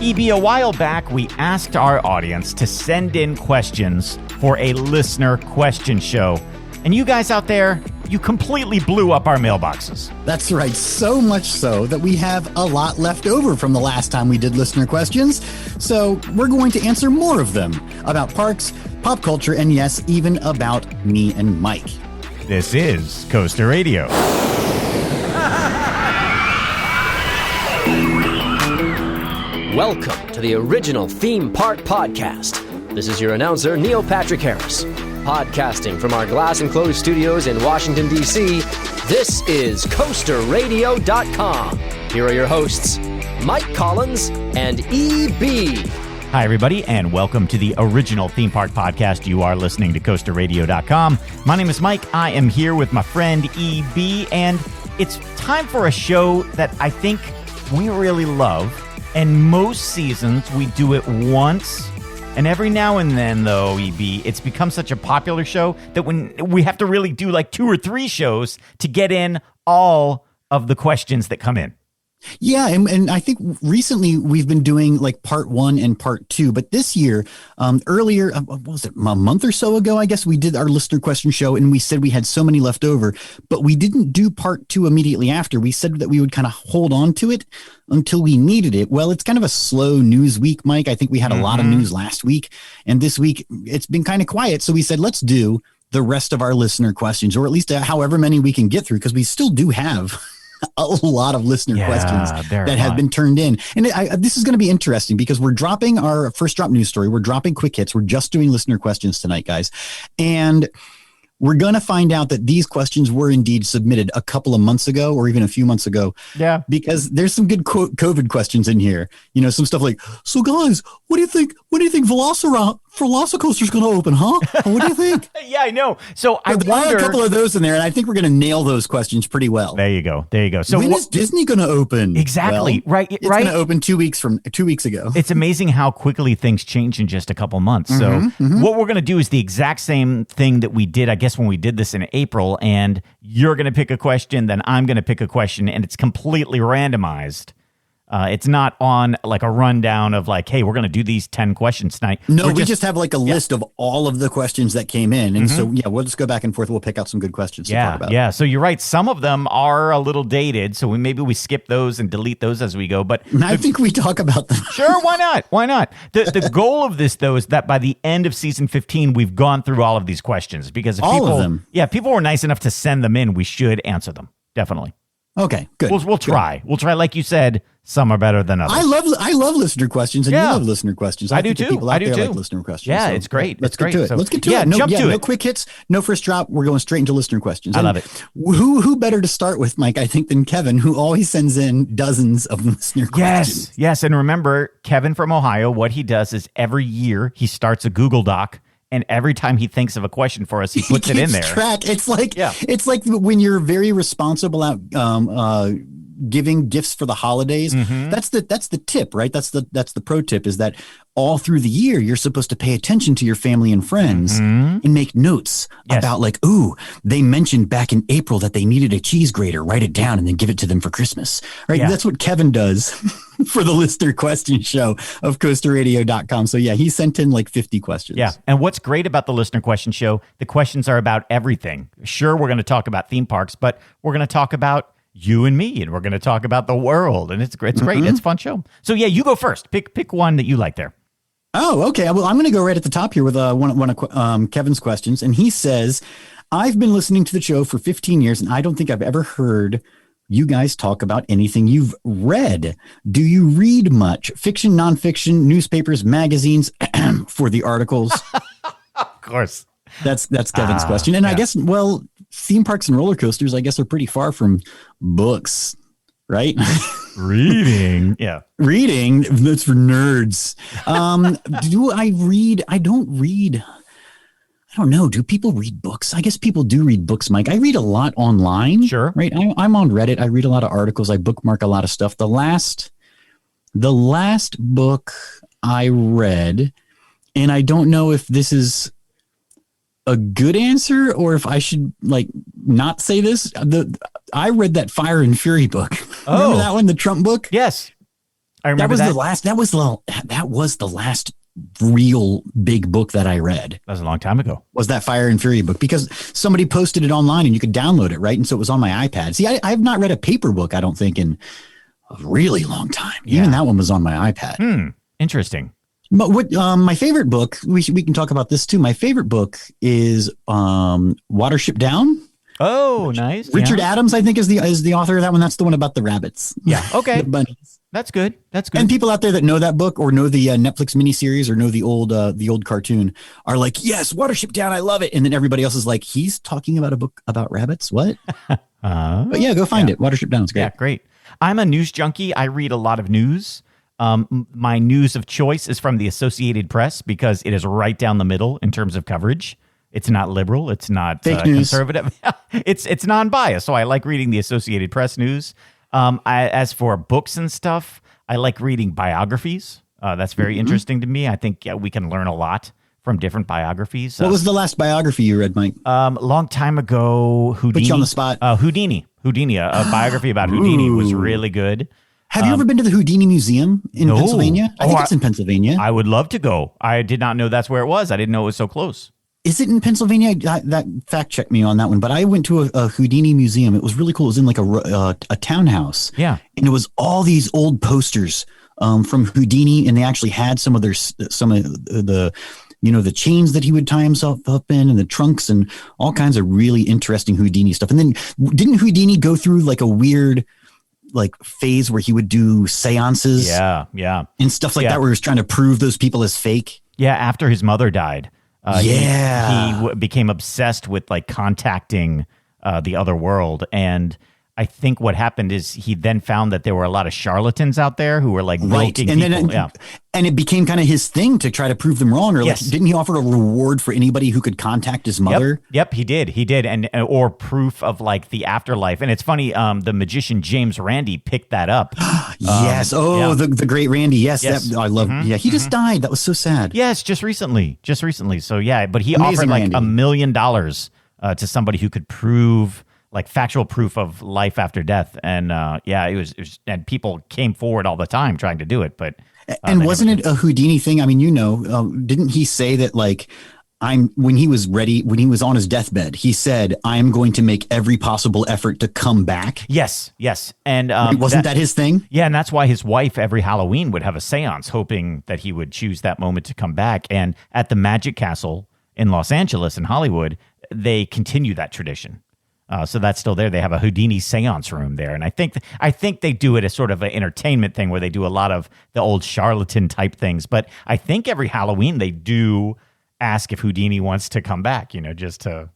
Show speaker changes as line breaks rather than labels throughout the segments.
EB, a while back, we asked our audience to send in questions for a listener question show. And you guys out there, you completely blew up our mailboxes.
That's right. So much so that we have a lot left over from the last time we did listener questions. So we're going to answer more of them about parks, pop culture, and yes, even about me and Mike.
This is Coaster Radio.
Welcome to the original Theme Park Podcast. This is your announcer, Neil Patrick Harris. Podcasting from our glass-enclosed studios in Washington, D.C., this is CoasterRadio.com. Here are your hosts, Mike Collins and E.B.
Hi, everybody, and welcome to the original Theme Park Podcast. You are listening to CoasterRadio.com. My name is Mike. I am here with my friend E.B., and it's time for a show that I think we really love. And most seasons, we do it once. And every now and then, though, EB, it's become such a popular show that when we have to really do like 2 or 3 shows to get in all of the questions that come in.
Yeah, and I think recently we've been doing like part 1 and part 2, but this year, earlier, what was it, a month or so ago, I guess, we did our listener question show, and we said we had so many left over, but we didn't do part 2 immediately after. We said that we would kind of hold on to it until we needed it. Well, it's kind of a slow news week, Mike. I think we had a lot of news last week, and this week it's been kind of quiet, so we said let's do the rest of our listener questions, or at least however many we can get through, because we still do have a lot of listener questions that have been turned in. And this is going to be interesting because we're dropping our first drop news story. We're dropping quick hits. We're just doing listener questions tonight, guys. And we're going to find out that these questions were indeed submitted a couple of months ago or even a few months ago. Yeah. Because there's some good COVID questions in here. You know, some stuff like, so guys, what do you think Velocicoaster's going to open, huh? What do you think?
Yeah, I know. So I wonder,
a couple of those in there, and I think we're going to nail those questions pretty well.
There you go. So
when is Disney going to open?
Exactly.
Well, it's going to open 2 weeks ago.
It's amazing how quickly things change in just a couple months. So what we're going to do is the exact same thing that we did, I guess, when we did this in April, and you're going to pick a question, then I'm going to pick a question, and it's completely randomized. It's not on like a rundown of like, hey, we're going to do these 10 questions tonight.
No, we just have like a list of all of the questions that came in. And so, we'll just go back and forth. We'll pick out some good questions to talk about.
Yeah, so you're right. Some of them are a little dated. So maybe we skip those and delete those as we go. But
I think we talk about them.
Sure, why not? The goal of this, though, is that by the end of season 15, we've gone through all of these questions. Because if
all of them.
Yeah, if people were nice enough to send them in, we should answer them. Definitely.
Okay, good.
We'll try. We'll try, like you said. Some are better than others.
I love listener questions, and you love listener questions.
I do too.
People out there like listener questions.
Yeah,
so
it's great.
Let's get to it. Let's get to it. No quick hits, no first drop. We're going straight into listener questions.
I love it.
Who better to start with, Mike, I think, than Kevin, who always sends in dozens of listener questions.
Yes. And remember, Kevin from Ohio, what he does is every year he starts a Google Doc. And every time he thinks of a question for us, he puts it in there.
It's like when you're very responsible at giving gifts for the holidays. That's the tip, right? That's the pro tip, is that all through the year you're supposed to pay attention to your family and friends and make notes about like, ooh, they mentioned back in April that they needed a cheese grater. Write it down and then give it to them for Christmas. Right? Yeah. That's what Kevin does for the listener question show of CoasterRadio.com. So yeah, he sent in like 50 questions.
Yeah. And what's great about the listener question show, the questions are about everything. Sure, we're going to talk about theme parks, but we're going to talk about you and me, and we're going to talk about the world, and it's great. It's a fun show. So yeah, you go first. Pick one that you like there.
Oh, okay. Well, I'm going to go right at the top here with one of Kevin's questions, and he says, I've been listening to the show for 15 years, and I don't think I've ever heard you guys talk about anything you've read. Do you read much? Fiction, nonfiction, newspapers, magazines, for the articles?
Of course.
That's Kevin's question. And I guess, well, theme parks and roller coasters, I guess, are pretty far from books, right?
Reading. Yeah.
Reading. That's for nerds. Do I read? I don't read. I don't know. Do people read books? I guess people do read books, Mike. I read a lot online.
Sure.
Right. I'm on Reddit. I read a lot of articles. I bookmark a lot of stuff. The last book I read, and I don't know if this is a good answer or if I should like not say this. I read that Fire and Fury book. Remember that one, the Trump book?
Yes. I remember
that was the last real big book that I read.
That was a long time ago.
Was that Fire and Fury book, because somebody posted it online and you could download it, right? And so it was on my iPad. See, I have not read a paper book, I don't think, in a really long time.
Yeah.
Even that one was on my iPad.
Interesting.
But what my favorite book, we can talk about this too. My favorite book is Watership Down.
Oh, nice.
Richard Adams, I think, is the author of that one. That's the one about the rabbits.
Yeah. Okay.
The bunnies.
That's good. That's good.
And people out there that know that book or know the Netflix miniseries or know the old cartoon are like, yes, Watership Down, I love it. And then everybody else is like, he's talking about a book about rabbits. What? But yeah, go find it. Watership Down is great.
Yeah, great. I'm a news junkie. I read a lot of news. My news of choice is from the Associated Press because it is right down the middle in terms of coverage. It's not liberal. It's not conservative. It's non-biased. So I like reading the Associated Press news. As for books and stuff, I like reading biographies. That's very interesting to me. I think we can learn a lot from different biographies.
What was the last biography you read, Mike?
A long time ago, Houdini.
Put you on the spot.
Houdini, a biography about Houdini was really good.
Have you ever been to the Houdini Museum in Pennsylvania? I think it's in Pennsylvania.
I would love to go. I did not know that's where it was. I didn't know it was so close.
Is it in Pennsylvania? That fact check me on that one. But I went to a Houdini museum. It was really cool. It was in like a townhouse.
Yeah,
and it was all these old posters from Houdini, and they actually had some of the chains that he would tie himself up in, and the trunks, and all kinds of really interesting Houdini stuff. And then didn't Houdini go through like a weird phase where he would do seances?
Yeah,
and stuff like that, where he was trying to prove those people as fake.
Yeah, after his mother died. He became obsessed with contacting the other world, and I think what happened is he then found that there were a lot of charlatans out there who were milking people.
And it became kind of his thing to try to prove them wrong. Or didn't he offer a reward for anybody who could contact his mother?
Yep, he did, and or proof of the afterlife. And it's funny, the magician James Randi picked that up.
Yes, the great Randy. Yes. I love. Yeah, he just died. That was so sad.
Yes, just recently. So yeah, but he offered
Randy.
$1 million to somebody who could prove factual proof of life after death. And it was, and people came forward all the time trying to do it. But
and wasn't it a Houdini thing? I mean, didn't he say that when he was on his deathbed, he said, I'm going to make every possible effort to come back.
Yes. And
wasn't that his thing?
Yeah. And that's why his wife every Halloween would have a seance hoping that he would choose that moment to come back. And at the Magic Castle in Los Angeles and Hollywood, they continue that tradition. So that's still there. They have a Houdini seance room there. And I think they do it as sort of an entertainment thing where they do a lot of the old charlatan type things. But I think every Halloween they do ask if Houdini wants to come back, just to,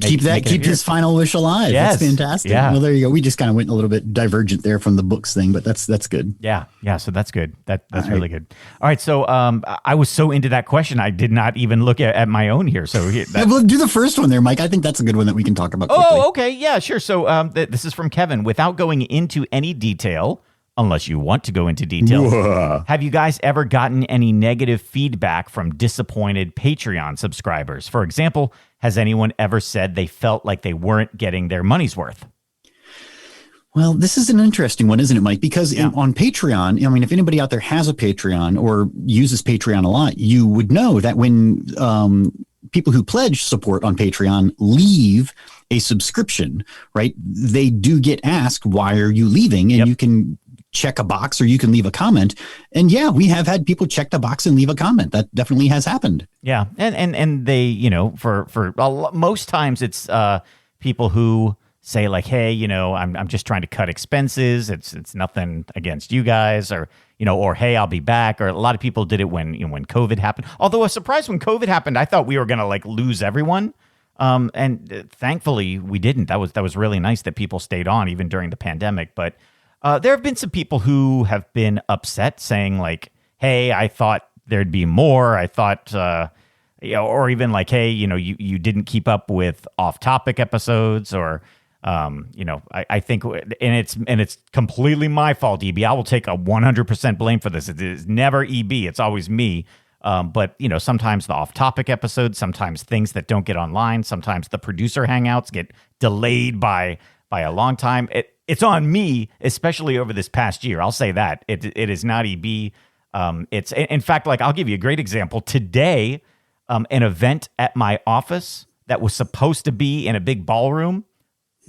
keep
his final wish alive.
Yes.
That's fantastic.
Yeah.
Well, there you go. We just kind of went a little bit divergent there from the books thing, but that's good.
Yeah. So that's good. That's really good. All right. So I was so into that question, I did not even look at my own here. So
we'll do the first one there, Mike. I think that's a good one that we can talk about quickly.
Oh, okay. Yeah, sure. So this is from Kevin. Without going into any detail, unless you want to go into detail, have you guys ever gotten any negative feedback from disappointed Patreon subscribers? For example, has anyone ever said they felt like they weren't getting their money's worth?
Well, this is an interesting one, isn't it, Mike? Because on Patreon, I mean, if anybody out there has a Patreon or uses Patreon a lot, you would know that when people who pledge support on Patreon leave a subscription, right, they do get asked, why are you leaving? And you can check a box or you can leave a comment. And we have had people check the box and leave a comment. That definitely has happened.
Yeah. And they, for most times it's people who say hey, I'm just trying to cut expenses. It's nothing against you guys, or hey, I'll be back. Or a lot of people did it when COVID happened. Although I was surprised when COVID happened, I thought we were going to lose everyone. And thankfully we didn't. That was really nice that people stayed on even during the pandemic. But there have been some people who have been upset saying hey, I thought there'd be more. I thought, or even hey, you didn't keep up with off-topic episodes, or, I think, and it's completely my fault, EB. I will take a 100% blame for this. It is never EB. It's always me. But sometimes the off-topic episodes, sometimes things that don't get online, sometimes the producer hangouts get delayed by by a long time. It's on me, especially over this past year. I'll say that. It is not EB. It's in fact, like, I'll give you a great example. Today, an event at my office that was supposed to be in a big ballroom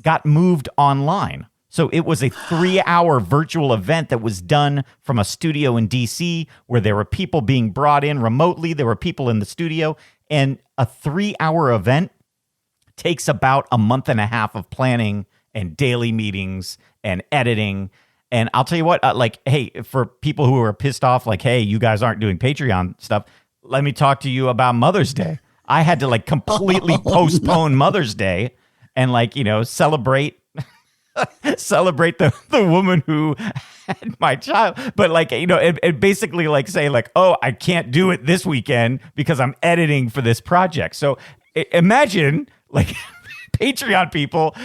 got moved online. So it was a 3-hour virtual event that was done from a studio in DC where there were people being brought in remotely. There were people in the studio, and a 3-hour event takes about a month and a half of planning and daily meetings and editing. And I'll tell you what, like, hey, for people who are pissed off, like, hey, you guys aren't doing Patreon stuff, let me talk to you about Mother's Day. I had to like completely postpone Mother's Day and like, celebrate the woman who had my child, but like, it basically like say like, oh, I can't do it this weekend because I'm editing for this project. So imagine like Patreon people,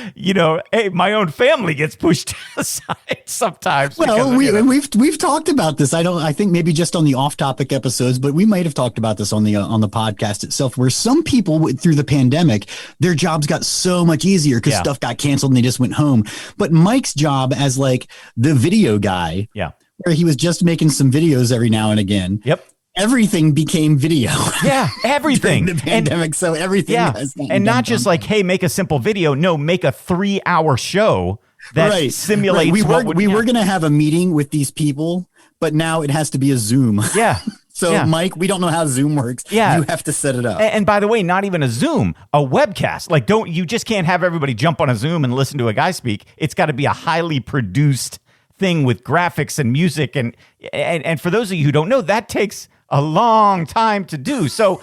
hey, my own family gets pushed aside sometimes.
Well, we've talked about this. I think maybe just on the off-topic episodes, but we might have talked about this on the podcast itself, where some people through the pandemic, their jobs got so much easier because stuff got canceled and they just went home. But Mike's job as like the video guy, where he was just making some videos every now and again.
Yep.
Everything became video.
Yeah, everything.
During the pandemic, so everything has gotten
and not just like, hey, make a simple video. No, make a 3-hour show that simulates
We were going to have a meeting with these people, but now it has to be a Zoom.
Yeah.
So, Mike, we don't know how Zoom works.
Yeah.
You have to set it up.
And by the way, not even a Zoom, a webcast. Like, you just can't have everybody jump on a Zoom and listen to a guy speak. It's got to be a highly produced thing with graphics and music. And for those of you who don't know, that takes a long time to do. So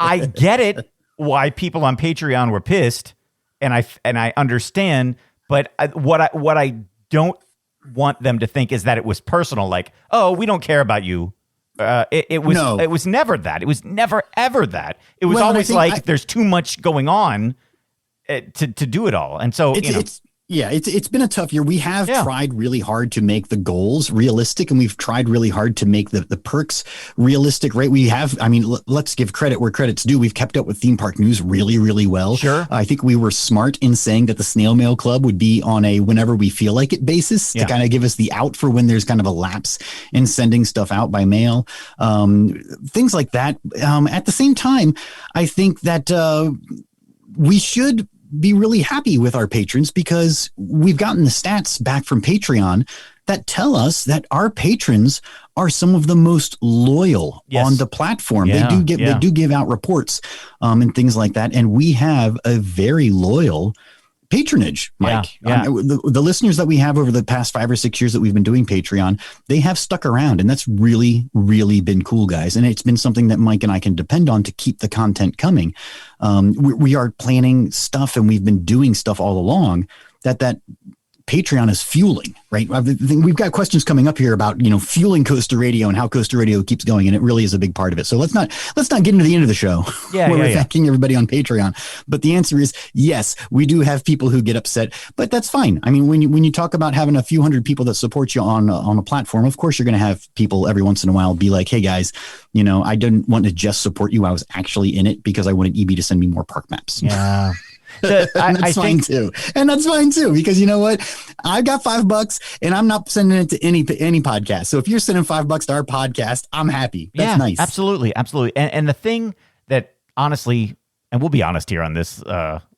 I get it why people on Patreon were pissed, and I understand. But what I don't want them to think is that it was personal. Like, oh, we don't care about you. It was never that. It was never ever that. It was always like there's too much going on to do it all. And so
it's been a tough year. We have tried really hard to make the goals realistic, and we've tried really hard to make the perks realistic, right? We have, let's give credit where credit's due. We've kept up with theme park news really, really well.
Sure.
I think we were smart in saying that the Snail Mail Club would be on a whenever we feel like it basis to kind of give us the out for when there's kind of a lapse in sending stuff out by mail. Things like that. At the same time, I think that we should be really happy with our patrons, because we've gotten the stats back from Patreon that tell us that our patrons are some of the most loyal on the platform. They do give out reports and things like that. And we have a very loyal patronage, Mike. The listeners that we have over the past 5 or 6 years that we've been doing Patreon, they have stuck around, and that's really, really been cool, guys. And it's been something that Mike and I can depend on to keep the content coming. We are planning stuff, and we've been doing stuff all along that Patreon is fueling, right? We've got questions coming up here about, fueling Coaster Radio and how Coaster Radio keeps going. And it really is a big part of it. So let's not get into the end of the show where we're thanking everybody on Patreon. But the answer is yes, we do have people who get upset, but that's fine. I mean, when you talk about having a few hundred people that support you on a platform, of course, you're going to have people every once in a while be like, hey guys, I didn't want to just support you. I was actually in it because I wanted EB to send me more park maps.
Yeah.
That's fine too. And that's fine too, because you know what? I've got $5 and I'm not sending it to any podcast. So if you're sending $5 to our podcast, I'm happy. That's nice.
Absolutely. Absolutely. And the thing that honestly, and we'll be honest here on this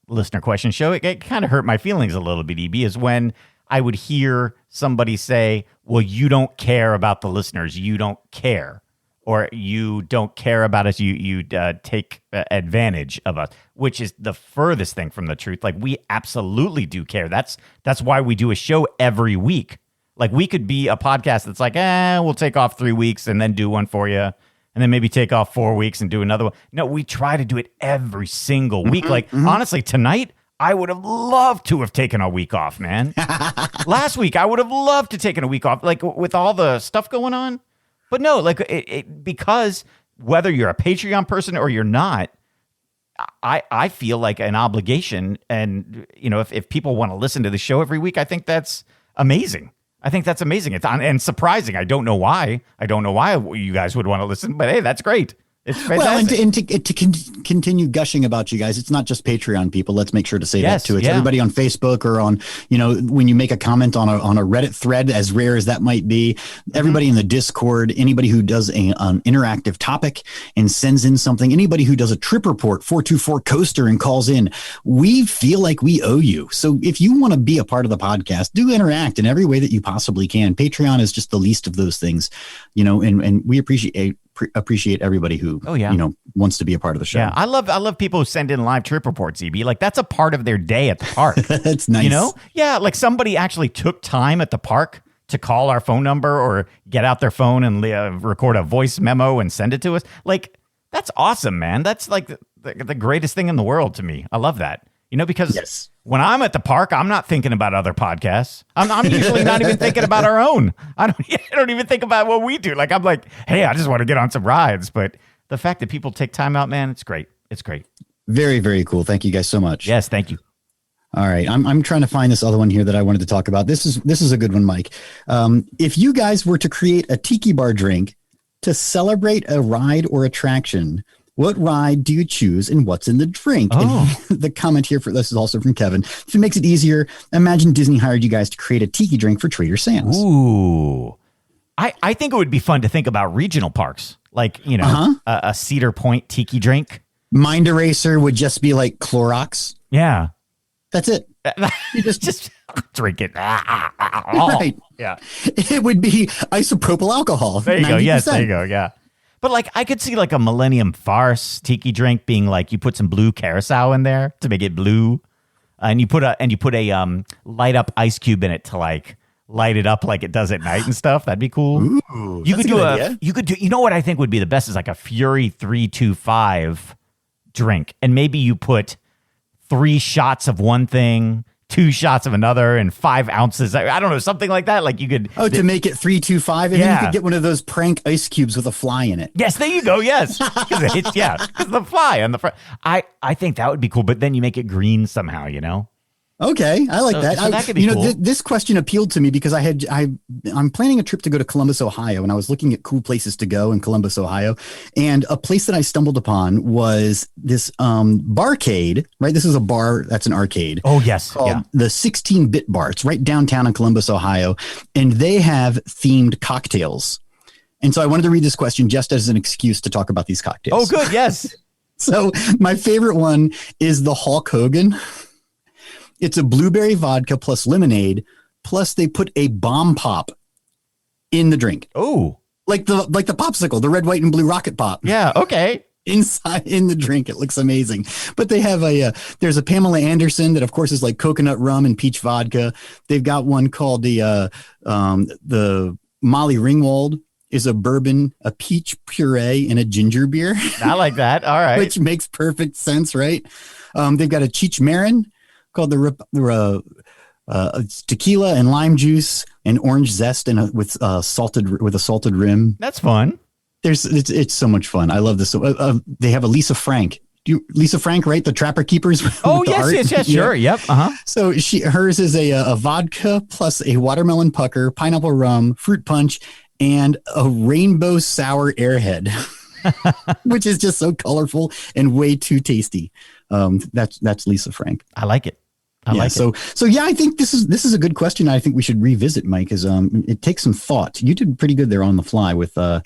listener question show, it kind of hurt my feelings a little bit, EB, is when I would hear somebody say, well, you don't care about the listeners. You don't care. Or you don't care about us, you take advantage of us, which is the furthest thing from the truth. Like, we absolutely do care. That's why we do a show every week. Like, we could be a podcast that's like, we'll take off 3 weeks and then do one for you, and then maybe take off 4 weeks and do another one. No, we try to do it every single week. Honestly, tonight, I would have loved to have taken a week off, man. Last week, I would have loved to have taken a week off, like with all the stuff going on. But no, like because whether you're a Patreon person or you're not, I feel like an obligation. And, if people want to listen to the show every week, I think that's amazing. It's and surprising. I don't know why. You guys would want to listen, but hey, that's great. It's
Well,
fantastic.
and to continue gushing about you guys, it's not just Patreon people. Let's make sure to say that too. It's everybody on Facebook or on, when you make a comment on a Reddit thread, as rare as that might be, everybody in the Discord, anybody who does an interactive topic and sends in something, anybody who does a trip report 424 coaster and calls in, we feel like we owe you. So if you want to be a part of the podcast, do interact in every way that you possibly can. Patreon is just the least of those things, and we appreciate everybody who wants to be a part of the show.
Yeah, I love people who send in live trip reports, EB. Like, that's a part of their day at the park.
That's nice.
Yeah, like somebody actually took time at the park to call our phone number or get out their phone and record a voice memo and send it to us. Like, that's awesome, man. That's like the greatest thing in the world to me. I love that. Because when I'm at the park, I'm not thinking about other podcasts. I'm usually not even thinking about our own. I don't even think about what we do. Like, I'm like, hey, I just want to get on some rides. But the fact that people take time out, man, it's great. It's great.
Very, very cool. Thank you guys so much.
Yes, thank you.
All right. I'm trying to find this other one here that I wanted to talk about. This is a good one, Mike. If you guys were to create a tiki bar drink to celebrate a ride or attraction, what ride do you choose and what's in the drink?
Oh.
And the comment here for this is also from Kevin. If it makes it easier, imagine Disney hired you guys to create a tiki drink for Trader Sam's.
Ooh. I think it would be fun to think about regional parks, like, a Cedar Point tiki drink.
Mind Eraser would just be like Clorox.
Yeah.
That's it. You just
drink it.
Right.
Yeah.
It would be isopropyl alcohol.
There you
90%.
go. Yes, there you go. Yeah. But like, I could see like a Millennium Farce tiki drink being like, you put some blue curacao in there to make it blue, and you put a light up ice cube in it to like light it up like it does at night and stuff. That'd be cool.
Ooh,
you could do. You know what I think would be the best is like a Fury 325 drink, and maybe you put 3 shots of one thing, 2 shots of another, and 5 ounces. I don't know, something like that. Like you could.
Oh, to make it 325, and then you could get one of those prank ice cubes with a fly in it.
Yes, there you go. Yes, because the fly on the front. I think that would be cool. But then you make it green somehow.
Okay, I like that.
So that could be cool.
This question appealed to me because I'm planning a trip to go to Columbus, Ohio, and I was looking at cool places to go in Columbus, Ohio, and a place that I stumbled upon was this barcade. Right, this is a bar that's an arcade.
Oh yes,
called the 16-bit bar. It's right downtown in Columbus, Ohio, and they have themed cocktails. And so I wanted to read this question just as an excuse to talk about these cocktails.
Oh, good, yes.
So my favorite one is the Hulk Hogan. It's a blueberry vodka plus lemonade, plus they put a bomb pop in the drink.
Oh,
like the popsicle, the red, white, and blue rocket pop.
Yeah. Okay.
Inside in the drink, it looks amazing. But they have there's a Pamela Anderson that, of course, is like coconut rum and peach vodka. They've got one called the Molly Ringwald. Is a bourbon, a peach puree, and a ginger beer.
I like that. All right,
which makes perfect sense, right? They've got a Cheech Marin called the tequila and lime juice and orange zest and with a salted rim.
That's fun.
It's so much fun. I love this. They have a Lisa Frank. Lisa Frank, right? The Trapper Keepers.
Oh yes, sure. Yep.
So hers is a vodka plus a watermelon pucker, pineapple rum, fruit punch, and a rainbow sour airhead, which is just so colorful and way too tasty. That's Lisa Frank.
I like it. I like it.
So yeah, I think this is a good question. I think we should revisit, Mike, because it takes some thought. You did pretty good there on the fly with a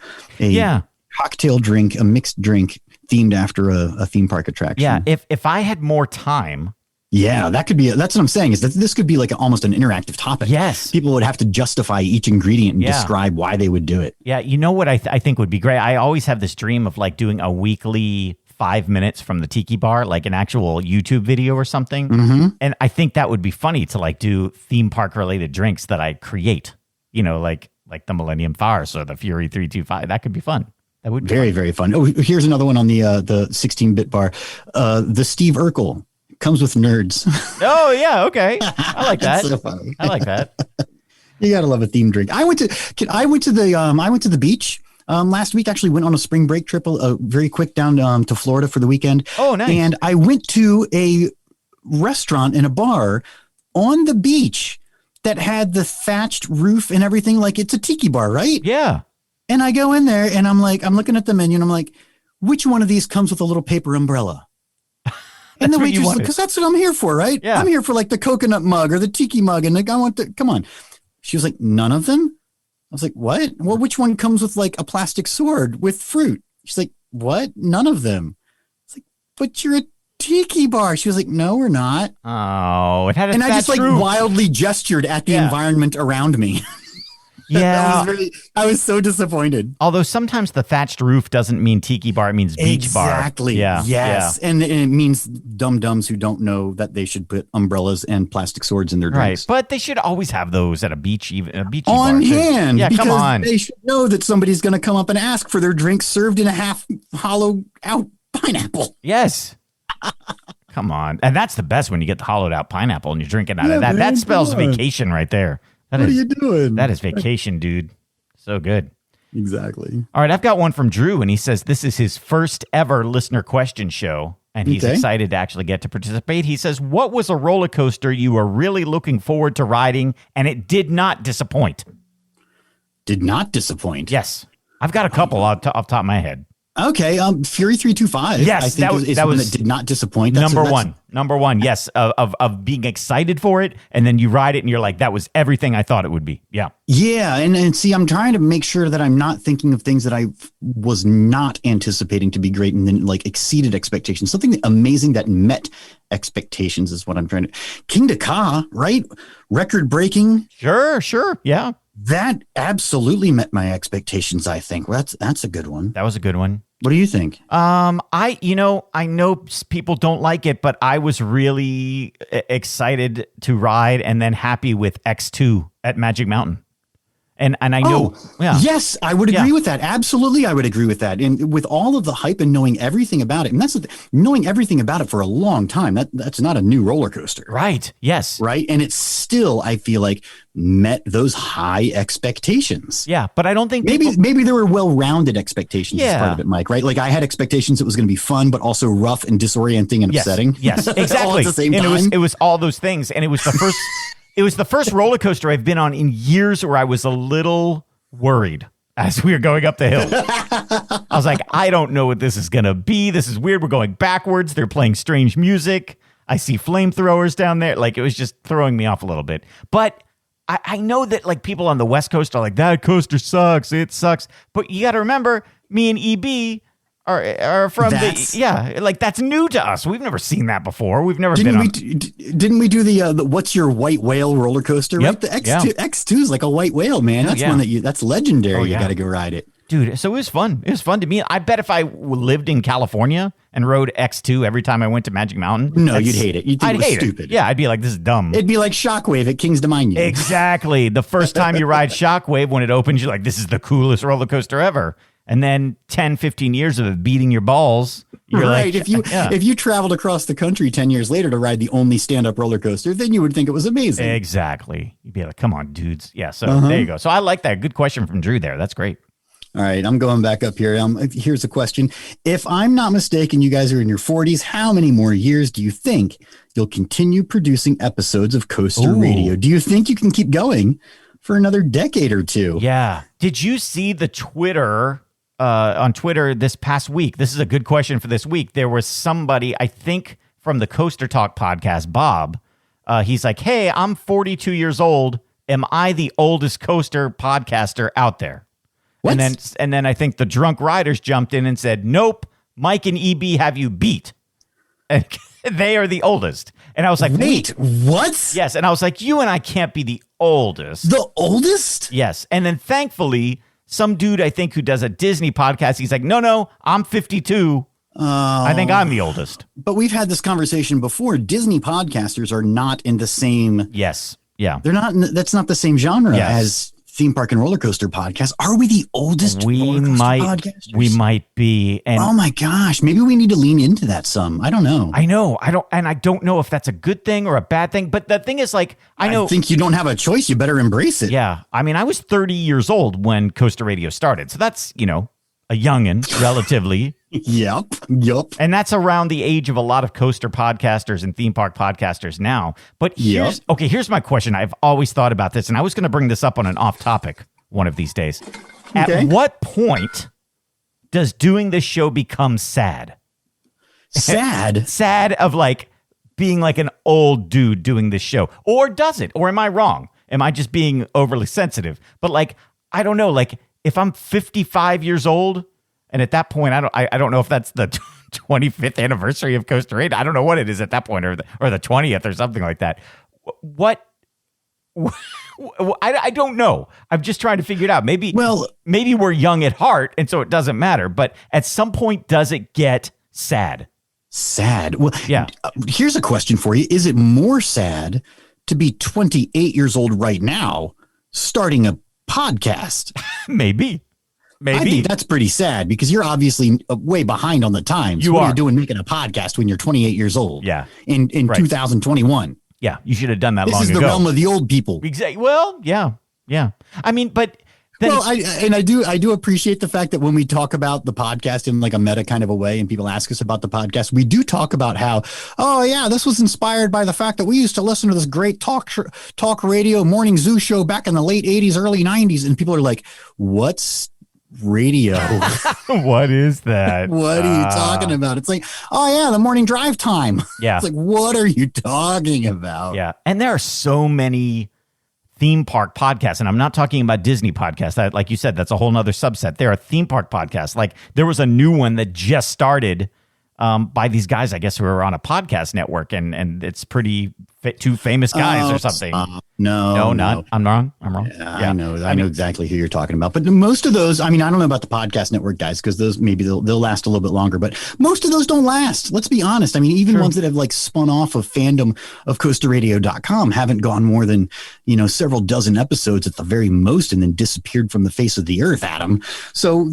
cocktail drink, a mixed drink themed after a theme park attraction.
Yeah, if I had more time.
Yeah, that's what I'm saying is that this could be like almost an interactive topic.
Yes.
People would have to justify each ingredient and describe why they would do it.
Yeah. You know what I think would be great? I always have this dream of like doing a weekly 5 minutes from the tiki bar, like an actual YouTube video or something.
Mm-hmm.
And I think that would be funny to like do theme park related drinks that I create, like the Millennium Farce or the Fury 325. That could be fun. That would be
very, very fun. Oh, here's another one on the 16-bit bar. The Steve Urkel. Comes with nerds.
Oh yeah, okay. I like that.
So funny.
I like that.
You gotta love a themed drink. I went to the beach last week. Actually, went on a spring break trip, very quick down to Florida for the weekend.
Oh, nice.
And I went to a restaurant and a bar on the beach that had the thatched roof and everything. Like it's a tiki bar, right?
Yeah.
And I go in there and I'm looking at the menu and I'm like, which one of these comes with a little paper umbrella? And the waitress, because that's what I'm here for, right?
Yeah.
I'm here for like the coconut mug or the tiki mug. And like, come on. She was like, none of them? I was like, what? Well, which one comes with like a plastic sword with fruit? She's like, what? None of them. It's like, but you're a tiki bar. She was like, no, we're not.
Oh, it had a
And I just like
roof.
wildly gestured at the environment around me.
Yeah.
I was so disappointed.
Although sometimes the thatched roof doesn't mean tiki bar, it means beach bar.
Exactly.
Yeah.
Yes.
Yeah.
And it means dum-dums who don't know that they should put umbrellas and plastic swords in their drinks.
Right. But they should always have those at a beach, even a beachy
On
bar.
hand.
Yeah,
because
come on.
they should know that somebody's going to come up and ask for their drink served in a half hollowed out pineapple.
Yes. Come on. And that's the best when you get the hollowed out pineapple and you're drinking out of that.
Man,
That spells
come on.
vacation right there. What
are you doing?
That is vacation, dude. So good.
Exactly.
All right, I've got one from Drew, and he says this is his first ever listener question show, and he's excited to actually get to participate. He says, what was a roller coaster you were really looking forward to riding, and it did not disappoint?
Did not disappoint.
Yes. I've got a couple off the top of my head.
Okay, Fury 325.
Yes,
I think that was that did not disappoint.
Number one. Yes, of being excited for it, and then you ride it, and you're like, that was everything I thought it would be. Yeah,
yeah, and see, I'm trying to make sure that I'm not thinking of things that I was not anticipating to be great, and then like exceeded expectations. Something amazing that met expectations is what I'm trying to. King Ka, right? Record breaking.
Sure, yeah.
That absolutely met my expectations. I think that's a good one.
That was a good one.
What do you think?
I know people don't like it, but I was really excited to ride and then happy with X2 at Magic Mountain. And I know,
yes, I would agree with that. Absolutely, I would agree with that. And with all of the hype and knowing everything about it, and that's knowing everything about it for a long time. That's not a new roller coaster,
right? Yes,
right. And it's still, I feel like, met those high expectations.
Yeah, but I don't think
maybe there were well-rounded expectations as part of it, Mike. Right? Like I had expectations it was going to be fun, but also rough and disorienting and upsetting.
Yes, exactly.
All at the same time.
It was all those things, and it was the first. It was the first roller coaster I've been on in years where I was a little worried as we were going up the hill. I was like, I don't know what this is going to be. This is weird. We're going backwards. They're playing strange music. I see flamethrowers down there. Like, it was just throwing me off a little bit. But I know that, like, people on the West Coast are like, that coaster sucks. It sucks. But you got to remember, me and EB are from that's new to us. We've never seen that before. We've never been on.
Didn't we do the what's your white whale roller coaster?
Yep.
Right, the X2 is like a white whale, man. That's one that's legendary.
Oh,
you got to go ride it,
dude. So it was fun. It was fun to me. I bet if I lived in California and rode X2 every time I went to Magic Mountain,
you'd hate it. You'd think it was stupid.
Yeah, I'd be like, this is dumb.
It'd be like Shockwave at King's Dominion.
Exactly. The first time you ride Shockwave, when it opens, you're like, this is the coolest roller coaster ever. And then 10, 15 years of it beating your balls, you're
right.
like...
If you traveled across the country 10 years later to ride the only stand-up roller coaster, then you would think it was amazing.
Exactly. You'd be like, come on, dudes. Yeah, so there you go. So I like that. Good question from Drew there. That's great.
All right, I'm going back up here. Here's a question. If I'm not mistaken, you guys are in your 40s. How many more years do you think you'll continue producing episodes of Coaster Radio? Do you think you can keep going for another decade or two?
Yeah. Did you see the Twitter... on Twitter this past week? This is a good question for this week. There was somebody, I think from the Coaster Talk podcast, Bob. He's like, hey, I'm 42 years old. Am I the oldest coaster podcaster out there?
What?
And then I think the Drunk Riders jumped in and said, nope, Mike and EB have you beat. And they are the oldest. And I was like,
wait, what?
Yes. And I was like, you and I can't be the oldest.
The oldest?
Yes. And then thankfully, some dude, I think, who does a Disney podcast, he's like, no, I'm 52. I think I'm the oldest.
But we've had this conversation before. Disney podcasters are not in the same...
Yes. Yeah.
They're not. That's not the same genre as theme park and roller coaster podcasts. Are we the oldest podcasters?
We might be. And
oh my gosh, maybe we need to lean into that some. I don't know.
I don't know if that's a good thing or a bad thing. But the thing is, like, I
think you don't have a choice. You better embrace it.
Yeah. I mean, I was 30 years old when Coaster Radio started. So that's, a youngin, relatively.
Yep.
And that's around the age of a lot of coaster podcasters and theme park podcasters now. But here's my question. I've always thought about this, and I was going to bring this up on an off topic one of these days. At what point does doing this show become sad?
Sad?
Sad of like being like an old dude doing this show. Or does it? Or am I wrong? Am I just being overly sensitive? But like, I don't know. Like if I'm 55 years old, and at that point, I don't know if that's the 25th anniversary of Costa Rica. I don't know what it is at that point, or the 20th or something like that. What? I don't know. I'm just trying to figure it out. Maybe we're young at heart, and so it doesn't matter. But at some point, does it get sad?
Sad. Well,
yeah.
Here's a question for you. Is it more sad to be 28 years old right now, starting a podcast?
Maybe.
I think that's pretty sad because you're obviously way behind on the times. What are you doing making a podcast when you're 28 years old?
Yeah.
In 2021.
Yeah. You should have done that long ago.
This is the realm of the old people.
Exactly. Well, yeah. Yeah. I mean, but then
I do appreciate the fact that when we talk about the podcast in like a meta kind of a way and people ask us about the podcast, we do talk about how, oh yeah, this was inspired by the fact that we used to listen to this great talk radio morning zoo show back in the late 80s, early 90s. And people are like, what's radio?
What is that?
What are you talking about? It's like, oh yeah, the morning drive time.
Yeah.
It's like, what are you talking about?
Yeah. And there are so many theme park podcasts, and I'm not talking about Disney podcasts. That, like you said, that's a whole nother subset. There are theme park podcasts. Like there was a new one that just started by these guys, I guess, who are on a podcast network, and it's pretty two famous guys or something.
No.
I'm wrong.
Yeah. I know exactly who you're talking about. But most of those, I mean, I don't know about the podcast network guys because those maybe they'll last a little bit longer. But most of those don't last. Let's be honest. I mean, even ones that have like spun off of fandom of CostaRadio.com haven't gone more than several dozen episodes at the very most, and then disappeared from the face of the earth, Adam. So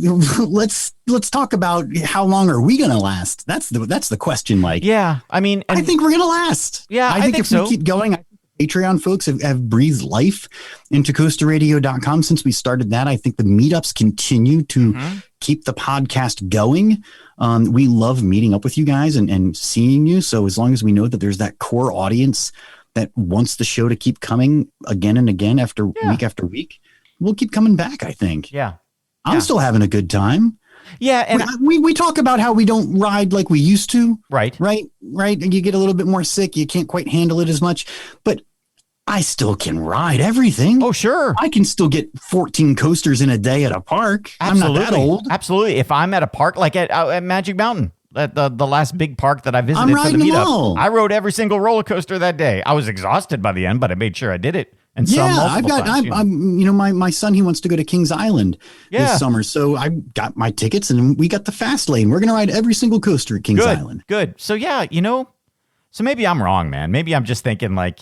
let's talk about how long are we going to last? That's the question, Mike.
Yeah, I mean,
I think we're going to last.
Yeah,
I think if we keep going. Patreon folks have breathed life into CostaRadio.com since we started that. I think the meetups continue to keep the podcast going. We love meeting up with you guys and seeing you. So as long as we know that there's that core audience that wants the show to keep coming again and again week after week, we'll keep coming back, I think.
Yeah.
I'm still having a good time.
Yeah, and
we talk about how we don't ride like we used to.
Right.
And you get a little bit more sick. You can't quite handle it as much. But I still can ride everything.
Oh, sure.
I can still get 14 coasters in a day at a park.
Absolutely.
I'm not that old.
Absolutely. If I'm at a park like at Magic Mountain, at the last big park that I visited for the meetup, I rode every single roller coaster that day. I was exhausted by the end, but I made sure I did it. And my son, he wants to go to Kings Island this summer. So I got my tickets and we got the fast lane. We're going to ride every single coaster at Kings Island. Good. So yeah, so maybe I'm wrong, man. Maybe I'm just thinking like,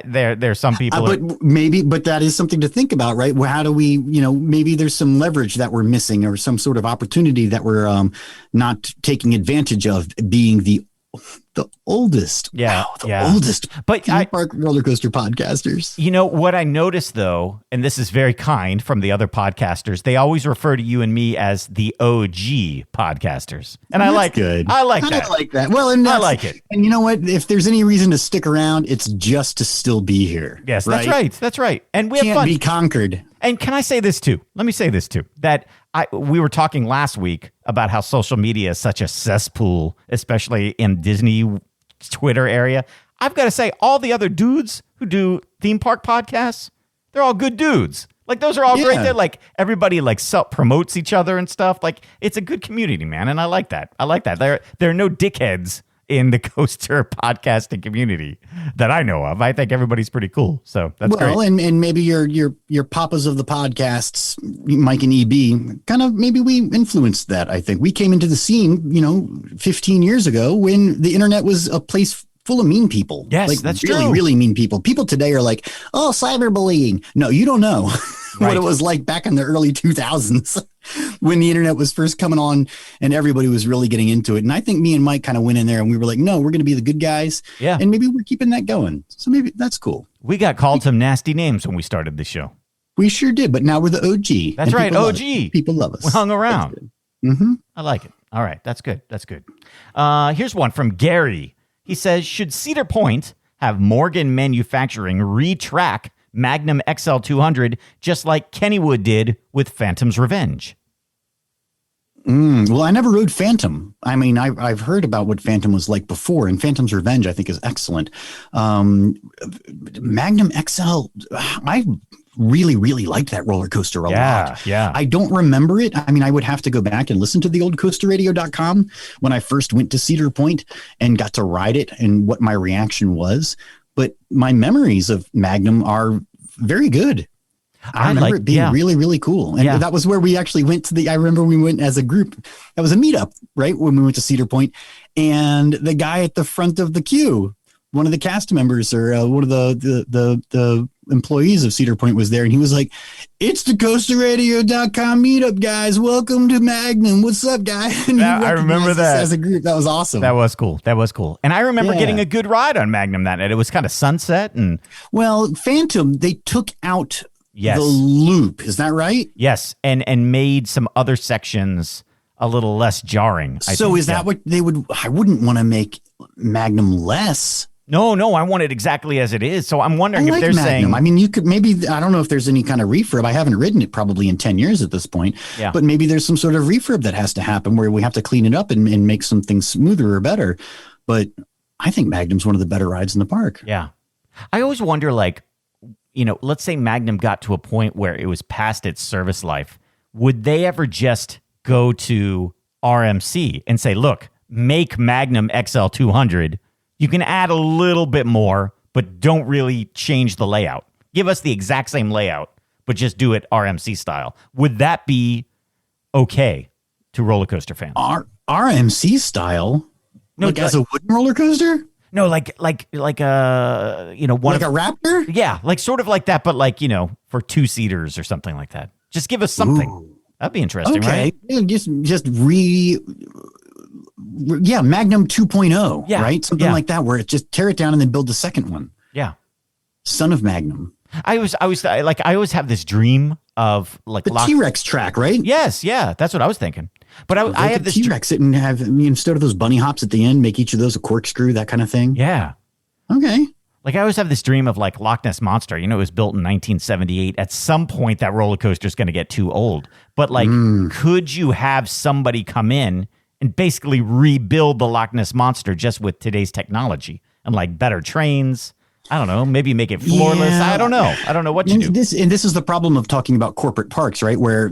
there's some people.
But that is something to think about, right? Well, how do we, maybe there's some leverage that we're missing or some sort of opportunity that we're not taking advantage of, being the oldest. Oldest theme park roller coaster podcasters.
What I noticed though, and this is very kind from the other podcasters, they always refer to you and me as the OG podcasters. And I like
good.
I like that.
I like that. Well, and
I like it.
And you know what? If there's any reason to stick around, it's just to still be here.
Yes, right? That's right. And we have fun.
Be conquered.
And can I say this too? Let me say this too, that we were talking last week about how social media is such a cesspool, especially in Disney Twitter area. I've got to say, all the other dudes who do theme park podcasts, they're all good dudes. Like those are all great. They're like everybody like promotes each other and stuff. Like it's a good community, man. And I like that. There are no dickheads in the coaster podcasting community that I know of. I think everybody's pretty cool. So that's great.
Well, and maybe your papas of the podcasts, Mike and EB, kind of maybe we influenced that. I think we came into the scene, 15 years ago when the internet was a place full of mean people.
Yes,
like
that's
really,
true.
Really mean people. People today are like, oh, cyberbullying. No, you don't know what it was like back in the early 2000s when the internet was first coming on and everybody was really getting into it. And I think me and Mike kind of went in there and we were like, no, we're going to be the good guys.
Yeah.
And maybe we're keeping that going. So maybe that's cool.
We got called some nasty names when we started the show.
We sure did. But now we're the OG.
That's right. OG.
People love us.
We hung around.
Mm-hmm.
I like it. All right. That's good. Here's one from Gary. He says, should Cedar Point have Morgan Manufacturing retrack Magnum XL200 just like Kennywood did with Phantom's Revenge?
Well, I never rode Phantom. I mean, I've heard about what Phantom was like before, and Phantom's Revenge, I think, is excellent. Magnum XL, I really, really liked that roller coaster a lot.
Yeah.
I don't remember it. I mean, I would have to go back and listen to the old coasterradio.com when I first went to Cedar Point and got to ride it and what my reaction was. But my memories of Magnum are very good. I remember it being really, really cool. And that was where we actually went to I remember we went as a group. That was a meetup, right? When we went to Cedar Point, and the guy at the front of the queue, one of the cast members or one of the employees of Cedar Point was there. And he was like, "It's the coasterradio.com meetup, guys. Welcome to Magnum. What's up, guys?" And
I remember that
as a group. That was awesome.
That was cool. And I remember getting a good ride on Magnum that night. It was kind of sunset. And
well, Phantom, they took out the loop. Is that right?
Yes. And made some other sections a little less jarring.
Is that what they would? I wouldn't want to make Magnum less.
No, I want it exactly as it is. So I'm wondering if they're
Magnum.
saying,
I mean, you could maybe, I don't know if there's any kind of refurb. I haven't ridden it probably in 10 years at this point, but maybe there's some sort of refurb that has to happen where we have to clean it up and make some things smoother or better. But I think Magnum's one of the better rides in the park.
Yeah. I always wonder, like, you know, let's say Magnum got to a point where it was past its service life. Would they ever just go to RMC and say, look, make Magnum XL 200. You can add a little bit more, but don't really change the layout. Give us the exact same layout, but just do it RMC style. Would that be okay to roller coaster fans?
RMC style?
No,
like as a wooden roller coaster?
No, like a, you know, one
like a Raptor?
Yeah, like sort of like that, but like, you know, for 2-seaters or something like that. Just give us something.
Ooh.
That'd be interesting, right?
Yeah, Magnum 2.0, right? Something like that, where it just tear it down and then build the second one.
Yeah.
Son of Magnum.
I always have this dream of like
the T-Rex track, right?
Yes, yeah, that's what I was thinking. But I have this
T-Rex it and have, I mean, instead of those bunny hops at the end, make each of those a corkscrew, that kind of thing.
Yeah.
Okay.
Like I always have this dream of like Loch Ness Monster. You know, it was built in 1978. At some point, that roller coaster is going to get too old. But like, could you have somebody come in and basically rebuild the Loch Ness Monster just with today's technology and like better trains? I don't know. Maybe make it floorless. Yeah. I don't know. I don't know what you do.
This is the problem of talking about corporate parks, right? Where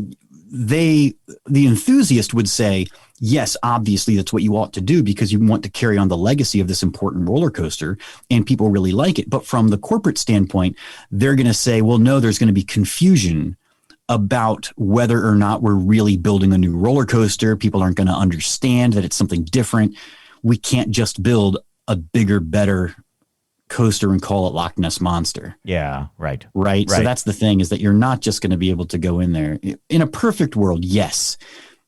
the enthusiast would say, yes, obviously that's what you ought to do because you want to carry on the legacy of this important roller coaster and people really like it. But from the corporate standpoint, they're going to say, well, no, there's going to be confusion about whether or not we're really building a new roller coaster. People aren't going to understand that it's something different. We can't just build a bigger, better coaster and call it Loch Ness Monster.
Yeah, right.
So that's the thing, is that you're not just going to be able to go in there. In a perfect world, yes,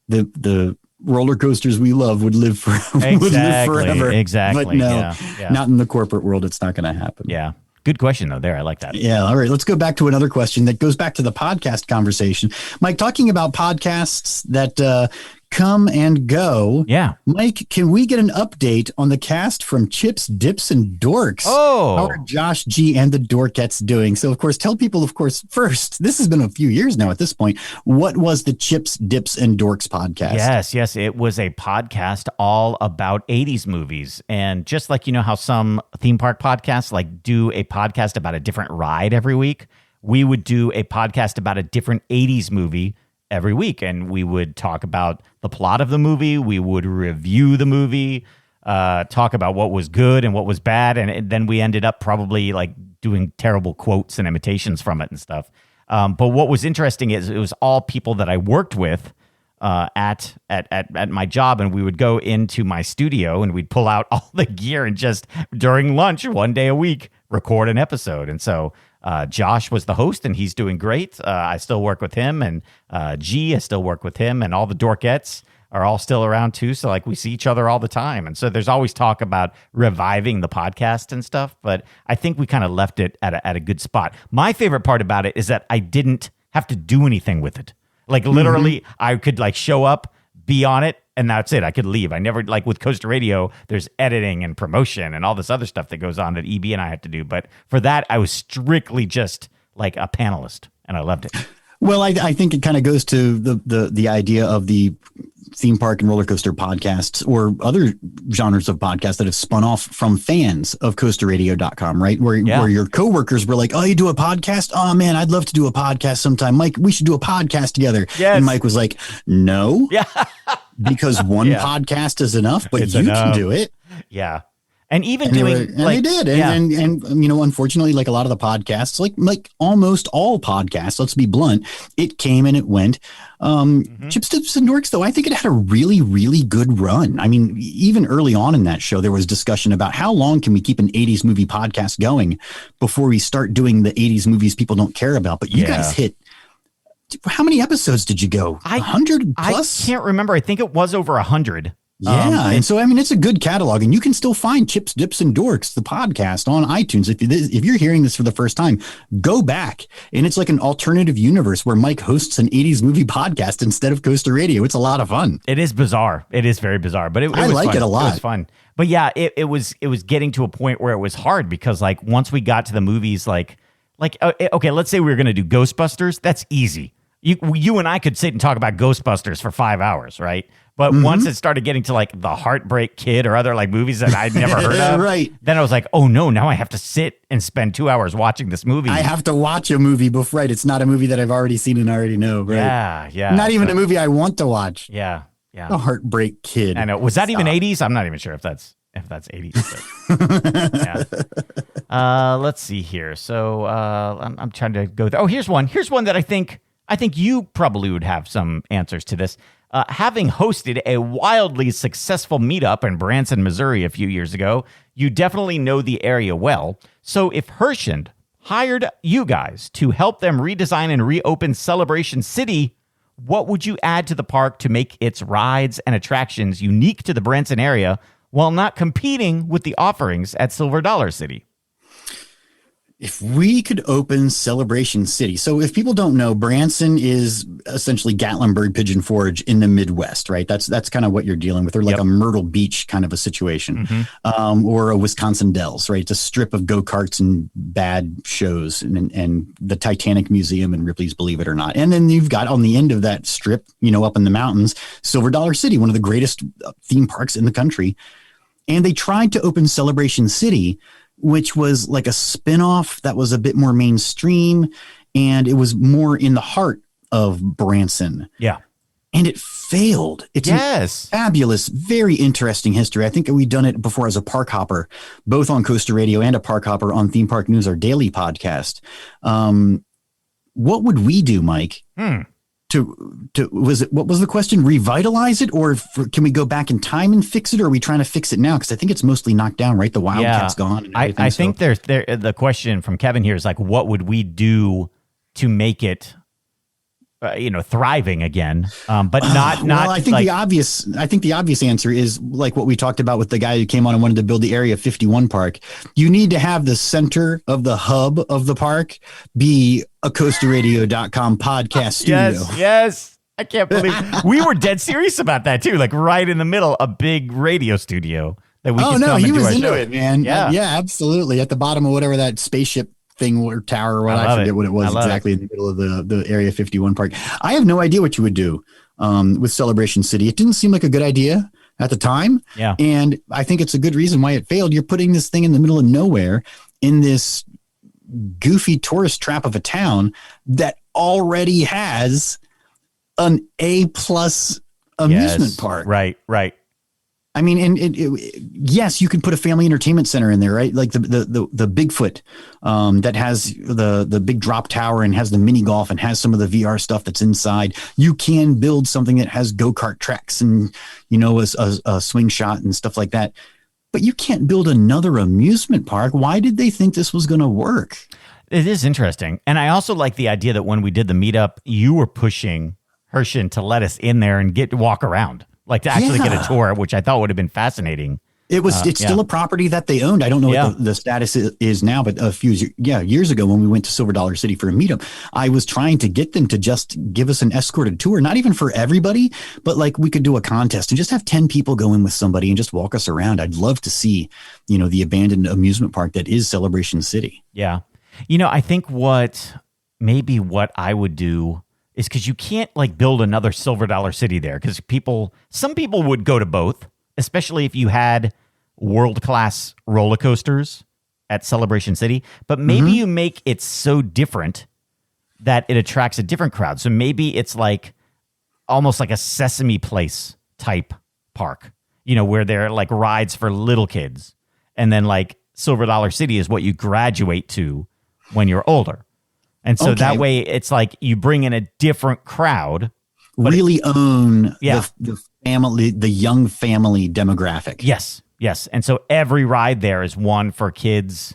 the roller coasters we love would live forever.
Exactly.
But no, not in the corporate world. It's not going to happen.
Yeah. Good question, though, there. I like that.
Yeah. All right. Let's go back to another question that goes back to the podcast conversation. Mike, talking about podcasts that come and go.
Yeah.
Mike, can we get an update on the cast from Chips, Dips, and Dorks?
Oh.
How are Josh G and the Dorkettes doing? So, of course, tell people, of course, first, this has been a few years now at this point. What was the Chips, Dips, and Dorks podcast?
Yes. It was a podcast all about 80s movies. And just like, you know, how some theme park podcasts like do a podcast about a different ride every week, we would do a podcast about a different 80s movie every week, and we would talk about the plot of the movie. We would review the movie, talk about what was good and what was bad, and then we ended up probably like doing terrible quotes and imitations from it and stuff. But what was interesting is it was all people that I worked with at my job, and we would go into my studio and we'd pull out all the gear and just during lunch one day a week record an episode. And so Josh was the host, and he's doing great. I still work with him, and G, I still work with him, and all the Dorkettes are all still around too. So like we see each other all the time. And so there's always talk about reviving the podcast and stuff, but I think we kind of left it at a good spot. My favorite part about it is that I didn't have to do anything with it. Like literally I could like show up, be on it, and that's it. I could leave. I never, like with Coaster Radio, there's editing and promotion and all this other stuff that goes on that EB and I have to do. But for that, I was strictly just like a panelist, and I loved it.
Well, I think it kind of goes to the idea of the theme park and roller coaster podcasts or other genres of podcasts that have spun off from fans of coasterradio.com, right? Where your coworkers were like, oh, you do a podcast? Oh man, I'd love to do a podcast sometime. Mike, we should do a podcast together.
Yes.
And Mike was like, no,
Yeah.
because one podcast is enough, but you can do it.
Yeah. And even
And
doing
they did. And you know, unfortunately, like a lot of the podcasts, like almost all podcasts, let's be blunt, it came and it went. Chips, Dips, and Dorks, though, I think it had a really, really good run. I mean, even early on in that show, there was discussion about how long can we keep an 80s movie podcast going before we start doing the 80s movies people don't care about. But you guys hit, how many episodes did you go? 100 plus?
I can't remember. I think it was over 100.
Yeah. And so, I mean, it's a good catalog, and you can still find Chips, Dips, and Dorks, the podcast, on iTunes. If you're hearing this for the first time, go back. And it's like an alternative universe where Mike hosts an 80s movie podcast instead of Coaster Radio. It's a lot of fun.
It is bizarre. It is very bizarre, but it was
like
fun.
it a lot.
It was fun. But yeah, it was getting to a point where it was hard because like once we got to the movies, like okay, let's say we were going to do Ghostbusters. That's easy. You and I could sit and talk about Ghostbusters for 5 hours, right? But once it started getting to like the Heartbreak Kid or other like movies that I'd never heard of,
right.
Then I was like, oh no, now I have to sit and spend 2 hours watching this movie.
I have to watch a movie before, right? It's not a movie that I've already seen and already know, right?
Yeah.
Not even a movie I want to watch.
Yeah.
The Heartbreak Kid.
I know. Was that even 80s? I'm not even sure if that's 80s. But, yeah. Let's see here. So I'm trying to go. Here's one. Here's one that I think you probably would have some answers to this. Having hosted a wildly successful meetup in Branson, Missouri a few years ago, you definitely know the area well. So if Hershend hired you guys to help them redesign and reopen Celebration City, what would you add to the park to make its rides and attractions unique to the Branson area while not competing with the offerings at Silver Dollar City?
If we could open Celebration City. So if people don't know, Branson is essentially Gatlinburg Pigeon Forge in the Midwest, right? That's kind of what you're dealing with, or like a Myrtle Beach kind of a situation, or a Wisconsin Dells, right? It's a strip of go-karts and bad shows and the Titanic Museum and Ripley's Believe It or Not. And then you've got on the end of that strip, you know, up in the mountains, Silver Dollar City, one of the greatest theme parks in the country. And they tried to open Celebration City, which was like a spinoff that was a bit more mainstream, and it was more in the heart of Branson.
Yeah.
And it failed. It's a fabulous, very interesting history. I think we've done it before as a park hopper, both on Coaster Radio and a park hopper on Theme Park News, our daily podcast. What would we do, Mike? What was the question? Revitalize it, or can we go back in time and fix it, or are we trying to fix it now? Because I think it's mostly knocked down, right? The Wildcat's gone. And
I think the question from Kevin here is like, what would we do to make it, thriving again? But not.
Well, I think the obvious answer is like what we talked about with the guy who came on and wanted to build the Area 51 park. You need to have the center of the hub of the park be a coasterradio.com podcast studio.
Yes. I can't believe we were dead serious about that too. Like right in the middle, a big radio studio that we could come and
he
do
was
our
into
show.
it, man. Yeah, absolutely. At the bottom of whatever that spaceship thing or tower or what, I forget what it was exactly in the middle of the Area 51 park. I have no idea what you would do with Celebration City. It didn't seem like a good idea at the time.
Yeah.
And I think it's a good reason why it failed. You're putting this thing in the middle of nowhere in this goofy tourist trap of a town that already has an A+ amusement park.
Right.
I mean, and yes, you can put a family entertainment center in there, right? Like the Bigfoot that has the big drop tower and has the mini golf and has some of the VR stuff that's inside. You can build something that has go-kart tracks and, a swing shot and stuff like that. But you can't build another amusement park. Why did they think this was going to work?
It is interesting. And I also like the idea that when we did the meetup, you were pushing Hershend to let us in there and walk around. Like to actually get a tour, which I thought would have been fascinating.
It's still a property that they owned. I don't know what the status is now, but a few years ago when we went to Silver Dollar City for a meetup, I was trying to get them to just give us an escorted tour, not even for everybody, but like we could do a contest and just have 10 people go in with somebody and just walk us around. I'd love to see, the abandoned amusement park that is Celebration City.
Yeah. I think what I would do is because you can't like build another Silver Dollar City there because some people would go to both, especially if you had world-class roller coasters at Celebration City. But maybe you make it so different that it attracts a different crowd. So maybe it's like almost like a Sesame Place type park, where there are like rides for little kids. And then like Silver Dollar City is what you graduate to when you're older. And so that way it's like you bring in a different crowd.
Really own the family, the young family demographic.
Yes. And so every ride there is one for kids,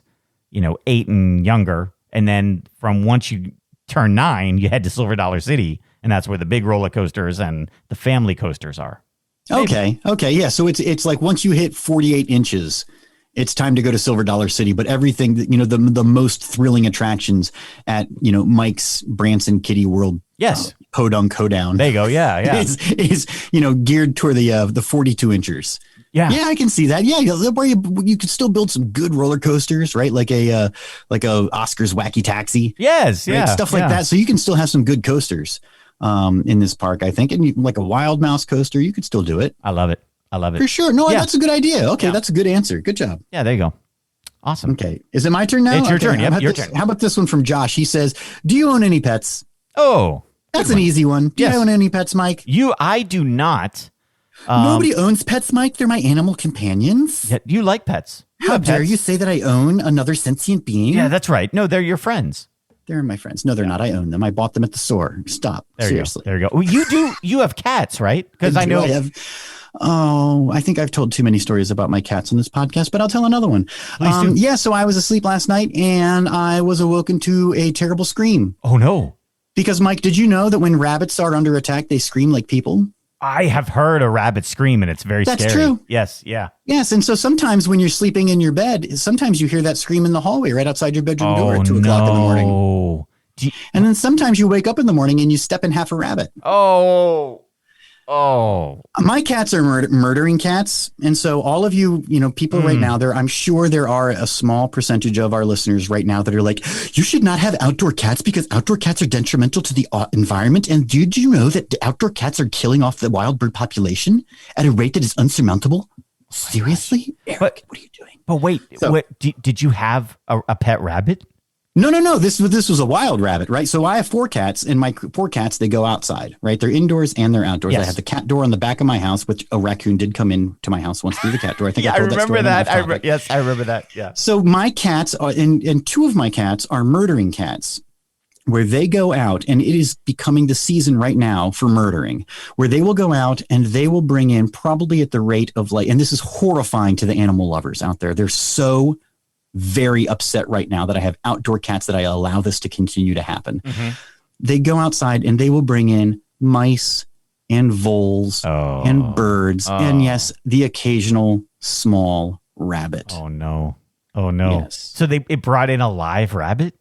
8 and younger. And then from once you turn 9, you head to Silver Dollar City. And that's where the big roller coasters and the family coasters are. Maybe.
Okay. Yeah. So it's like once you hit 48 inches, it's time to go to Silver Dollar City. But everything that, the most thrilling attractions at, Mike's Branson Kiddie World.
Yes.
Podunk Hoedown.
There you go. Yeah.
Is geared toward the 42 inchers.
Yeah.
Yeah, I can see that. Yeah. Where you could still build some good roller coasters, right? Like a Oscar's Wacky Taxi.
Yes.
Right?
Yeah.
Stuff like that. So you can still have some good coasters in this park, I think. And like a Wild Mouse coaster, you could still do it.
I love it.
For sure. No, that's a good idea. Okay, that's a good answer. Good job.
Yeah, there you go. Awesome.
Okay. Is it my turn now?
It's your turn. Yep, your turn.
How about this one from Josh? He says, do you own any pets?
Oh.
That's an easy one. Do you own any pets, Mike?
I do not.
Nobody owns pets, Mike. They're my animal companions.
Yeah, you like pets.
How dare you say that I own another sentient being?
Yeah, that's right. No, they're your friends.
They're my friends. No, they're not. I own them. I bought them at the store. Stop. Seriously.
There you go. Well, you have cats, right? Because I know.
I think I've told too many stories about my cats on this podcast, but I'll tell another one.
Please do.
Yeah, so I was asleep last night and I was awoken to a terrible scream.
Oh, no.
Because, Mike, did you know that when rabbits are under attack, they scream like people?
I have heard a rabbit scream, and it's very scary.
That's true.
Yes, yeah.
Yes, and so sometimes when you're sleeping in your bed, sometimes you hear that scream in the hallway right outside your bedroom door at 2 o'clock in the morning. And then sometimes you wake up in the morning and you step in half a rabbit.
Oh.
My cats are murdering cats. And so all of you, people right now I'm sure there are a small percentage of our listeners right now that are like, you should not have outdoor cats because outdoor cats are detrimental to the environment. And did you know that the outdoor cats are killing off the wild bird population at a rate that is unsurmountable? Seriously? Eric, what are you doing?
But wait, did you have a pet rabbit?
No. This was a wild rabbit, right? So I have 4 cats, and my 4 cats, they go outside, right? They're indoors and they're outdoors.
Yes.
I have the cat door on the back of my house, which a raccoon did come into my house once through the cat door. I think I told that story.
Yes, I remember that. Yeah.
So my cats are, and 2 of my cats are murdering cats, where they go out, and it is becoming the season right now for murdering, where they will go out and they will bring in probably at the rate of and this is horrifying to the animal lovers out there. They're so very upset right now that I have outdoor cats that I allow this to continue to happen. Mm-hmm. They go outside and they will bring in mice and voles and birds and yes, the occasional small rabbit.
Oh no. Yes. So it brought in a live rabbit?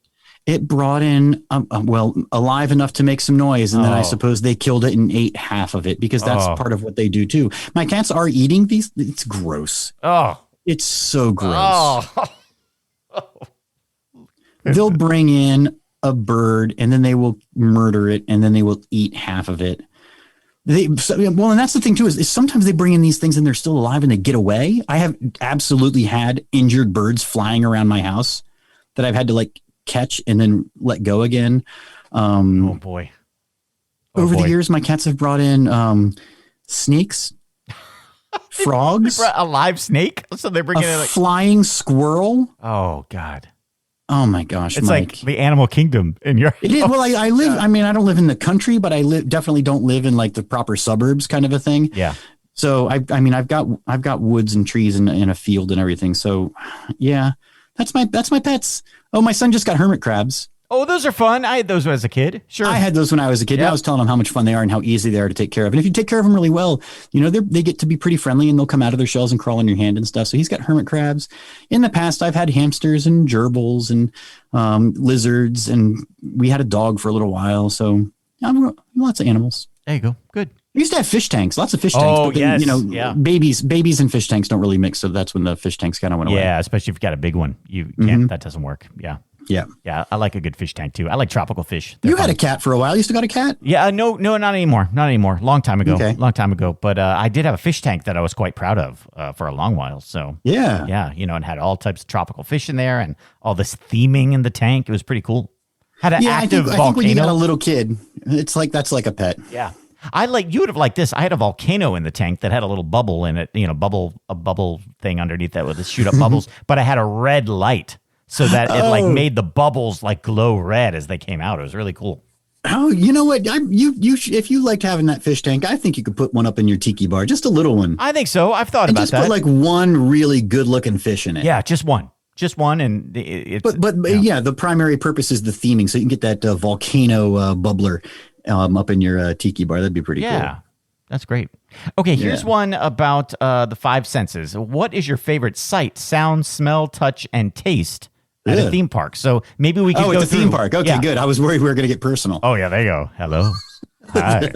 It brought in, alive enough to make some noise. And then I suppose they killed it and ate half of it because that's part of what they do too. My cats are eating these. It's gross.
Oh,
it's so gross. They'll bring in a bird and then they will murder it and then they will eat half of it. And that's the thing too, is sometimes they bring in these things and they're still alive and they get away. I have absolutely had injured birds flying around my house that I've had to catch and then let go again.
Oh boy.
Over the years, my cats have brought in snakes, frogs.
They brought a live snake? So they're bringing in
flying squirrel.
Oh God.
Oh my gosh,
it's
Mike.
like the animal kingdom in your house.
It is. Well, I live. Yeah. I mean, I don't live in the country, but I definitely don't live in the proper suburbs, kind of a thing.
Yeah.
So I've got woods and trees and a field and everything. So yeah, that's my pets. Oh, my son just got hermit crabs.
Oh, those are fun. I had those as a kid. Sure.
I had those when I was a kid. Yep. I was telling them how much fun they are and how easy they are to take care of. And if you take care of them really well, they get to be pretty friendly and they'll come out of their shells and crawl on your hand and stuff. So he's got hermit crabs. In the past, I've had hamsters and gerbils and lizards, and we had a dog for a little while. So lots of animals.
There you go. Good.
I used to have fish tanks, lots of fish tanks.
Oh, but then,
babies and fish tanks don't really mix. So that's when the fish tanks kind of went away.
Yeah, especially if you've got a big one. You can't, that doesn't work. Yeah.
Yeah.
Yeah, I like a good fish tank too. I like tropical fish.
You had a cat for a while. You still got a cat?
Yeah, no, not anymore. Not anymore. Long time ago.
Okay.
Long time ago. But I did have a fish tank that I was quite proud of for a long while. So
Yeah.
and had all types of tropical fish in there and all this theming in the tank. It was pretty cool. Had an active volcano.
I think when you got a little kid, that's like a pet.
Yeah. You would have liked this. I had a volcano in the tank that had a little bubble in it, a bubble thing underneath that would shoot up bubbles, but I had a red light so that it made the bubbles glow red as they came out. It was really cool.
Oh, you know what? If you liked having that fish tank, I think you could put one up in your tiki bar, just a little one.
I think so. I've thought about that.
Just put one really good looking fish in it.
Yeah, just one. Just one, and it's...
But the primary purpose is the theming, so you can get that volcano bubbler up in your tiki bar. That'd be pretty cool.
Yeah, that's great. Okay, here's one about the five senses. What is your favorite sight, sound, smell, touch, and taste at a theme park? So maybe we could go
it's a
through...
theme park. Okay, good. I was worried we were going to get personal.
Oh, yeah, there you go. Hello. Hi.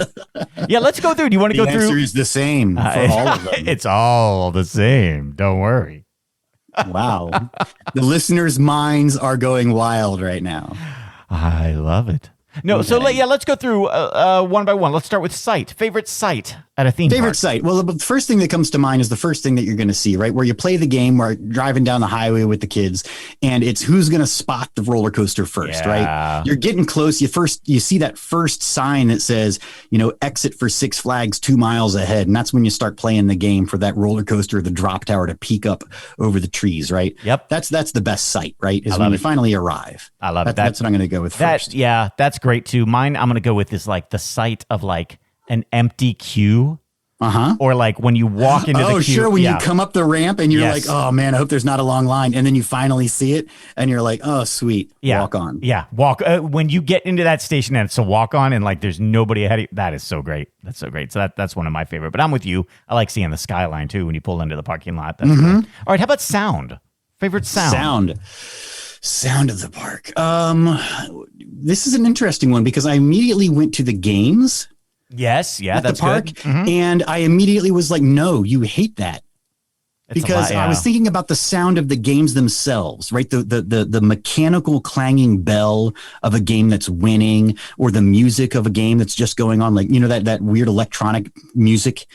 Yeah, let's go through. Do you want to go through?
The answer is the same for all of them.
It's all the same. Don't worry.
Wow. The listeners' minds are going wild right now.
I love it. No, okay. So let's go through one by one. Let's start with sight. Favorite sight at a theme park?
Favorite sight. Well, the first thing that comes to mind is the first thing that you're going to see, right? Where you play the game, where driving down the highway with the kids, and it's who's going to spot the roller coaster first, right? You're getting close. You see that first sign that says, exit for Six Flags 2 miles ahead. And that's when you start playing the game for that roller coaster, the drop tower to peek up over the trees, right?
Yep.
That's the best sight, right? Is when you finally arrive.
I love it.
That's what I'm going to go with first.
Yeah, that's great too. Mine, I'm going to go with this, the sight of an empty queue. Or when you walk into the queue. Oh,
sure. When you come up the ramp and you're like, oh man, I hope there's not a long line. And then you finally see it and you're like, oh, sweet.
Yeah.
Walk on.
Yeah. Walk. When you get into that station and it's a walk on and there's nobody ahead of you, that is so great. That's so great. So that's one of my favorite. But I'm with you. I like seeing the skyline too when you pull into the parking lot. That's great. All right. How about sound? Favorite sound?
Sound of the park. This is an interesting one because I immediately went to the games.
Yes, yeah,
at
that's
the park,
good. Mm-hmm.
And I immediately was like, "No, you hate that," because I was thinking about the sound of the games themselves, right? The mechanical clanging bell of a game that's winning, or the music of a game that's just going on, that weird electronic music.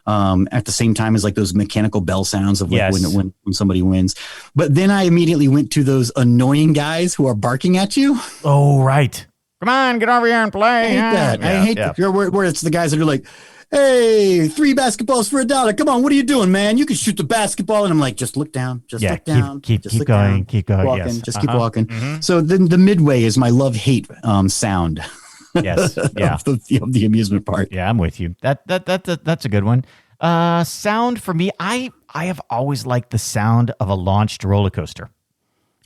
At the same time as those mechanical bell sounds of when somebody wins. But then I immediately went to those annoying guys who are barking at you.
Oh, right. Come on, get over here and play.
I hate that. I hate that. Where it's the guys that are like, hey, 3 basketballs for $1. Come on, what are you doing, man? You can shoot the basketball. And I'm like, just look down. Just look down.
Keep going. Keep going.
Walking,
yes.
Just keep walking. Mm-hmm. So then the midway is my love-hate sound.
Yes. Yeah.
of the amusement park.
Yeah, I'm with you. That's a good one. Sound for me, I have always liked the sound of a launched roller coaster.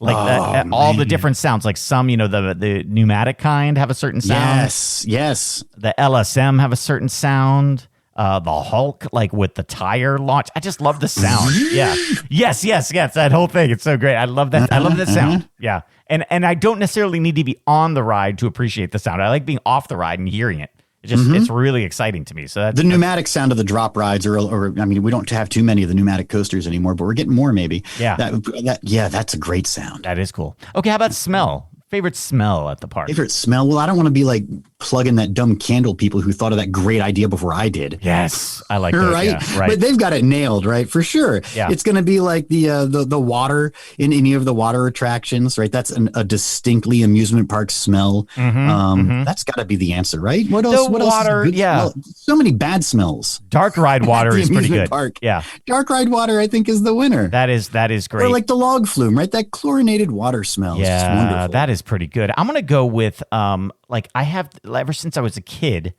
All the different sounds, some, the pneumatic kind have a certain sound.
Yes.
The LSM have a certain sound. The Hulk, with the tire launch. I just love the sound. Yeah. Yes. That whole thing. It's so great. I love that. I love that sound. Yeah. And I don't necessarily need to be on the ride to appreciate the sound. I like being off the ride and hearing it. It's really exciting to me. So
the pneumatic sound of the drop rides, or we don't have too many of the pneumatic coasters anymore, but we're getting more maybe.
Yeah.
That's a great sound.
That is cool. Okay, how about smell? Favorite smell at the park?
Favorite smell? Well, I don't want to be plugging that dumb candle people who thought of that great idea before I did.
Yes, I like that.
Right?
Yeah, right.
But they've got it nailed, right? For sure.
Yeah.
It's going to be like the water in any of the water attractions, right? That's a distinctly amusement park smell. That's got to be the answer, right? What else?
What water?
Else is
yeah.
So many bad smells.
Dark ride water is pretty good.
Park.
Yeah.
Dark ride water, I think, is the winner.
That is great.
Or the log flume, right? That chlorinated water smell.
Yeah,
is just wonderful.
that is pretty good. I'm going to go with I have, ever since I was a kid,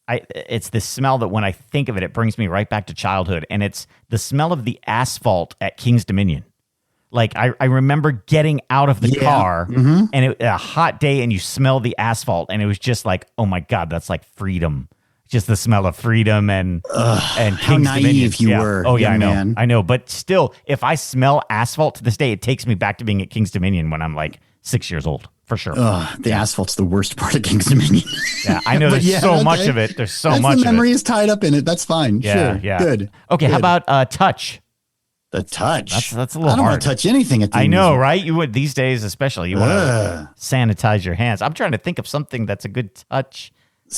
it's this smell that when I think of it, it brings me right back to childhood, and it's the smell of the asphalt at King's Dominion. I remember getting out of the car and a hot day, and you smell the asphalt, and it was just oh my God, that's freedom. Just the smell of freedom and King's
how naive
Dominion.
you were.
Oh yeah,
man.
I know. But still, if I smell asphalt to this day, it takes me back to being at King's Dominion when I'm 6 years old. For sure.
The asphalt's the worst part of King's Dominion.
Yeah, I know. There's so much of it. There's so much of it.
The memory is tied up in it. That's fine.
Yeah,
sure.
yeah.
Good.
Okay,
Good.
How about touch?
The touch.
That's a little
I don't
hard.
want to touch anything at the
I know,
amusement.
right? You would these days, especially. You want to sanitize your hands. I'm trying to think of something that's a good touch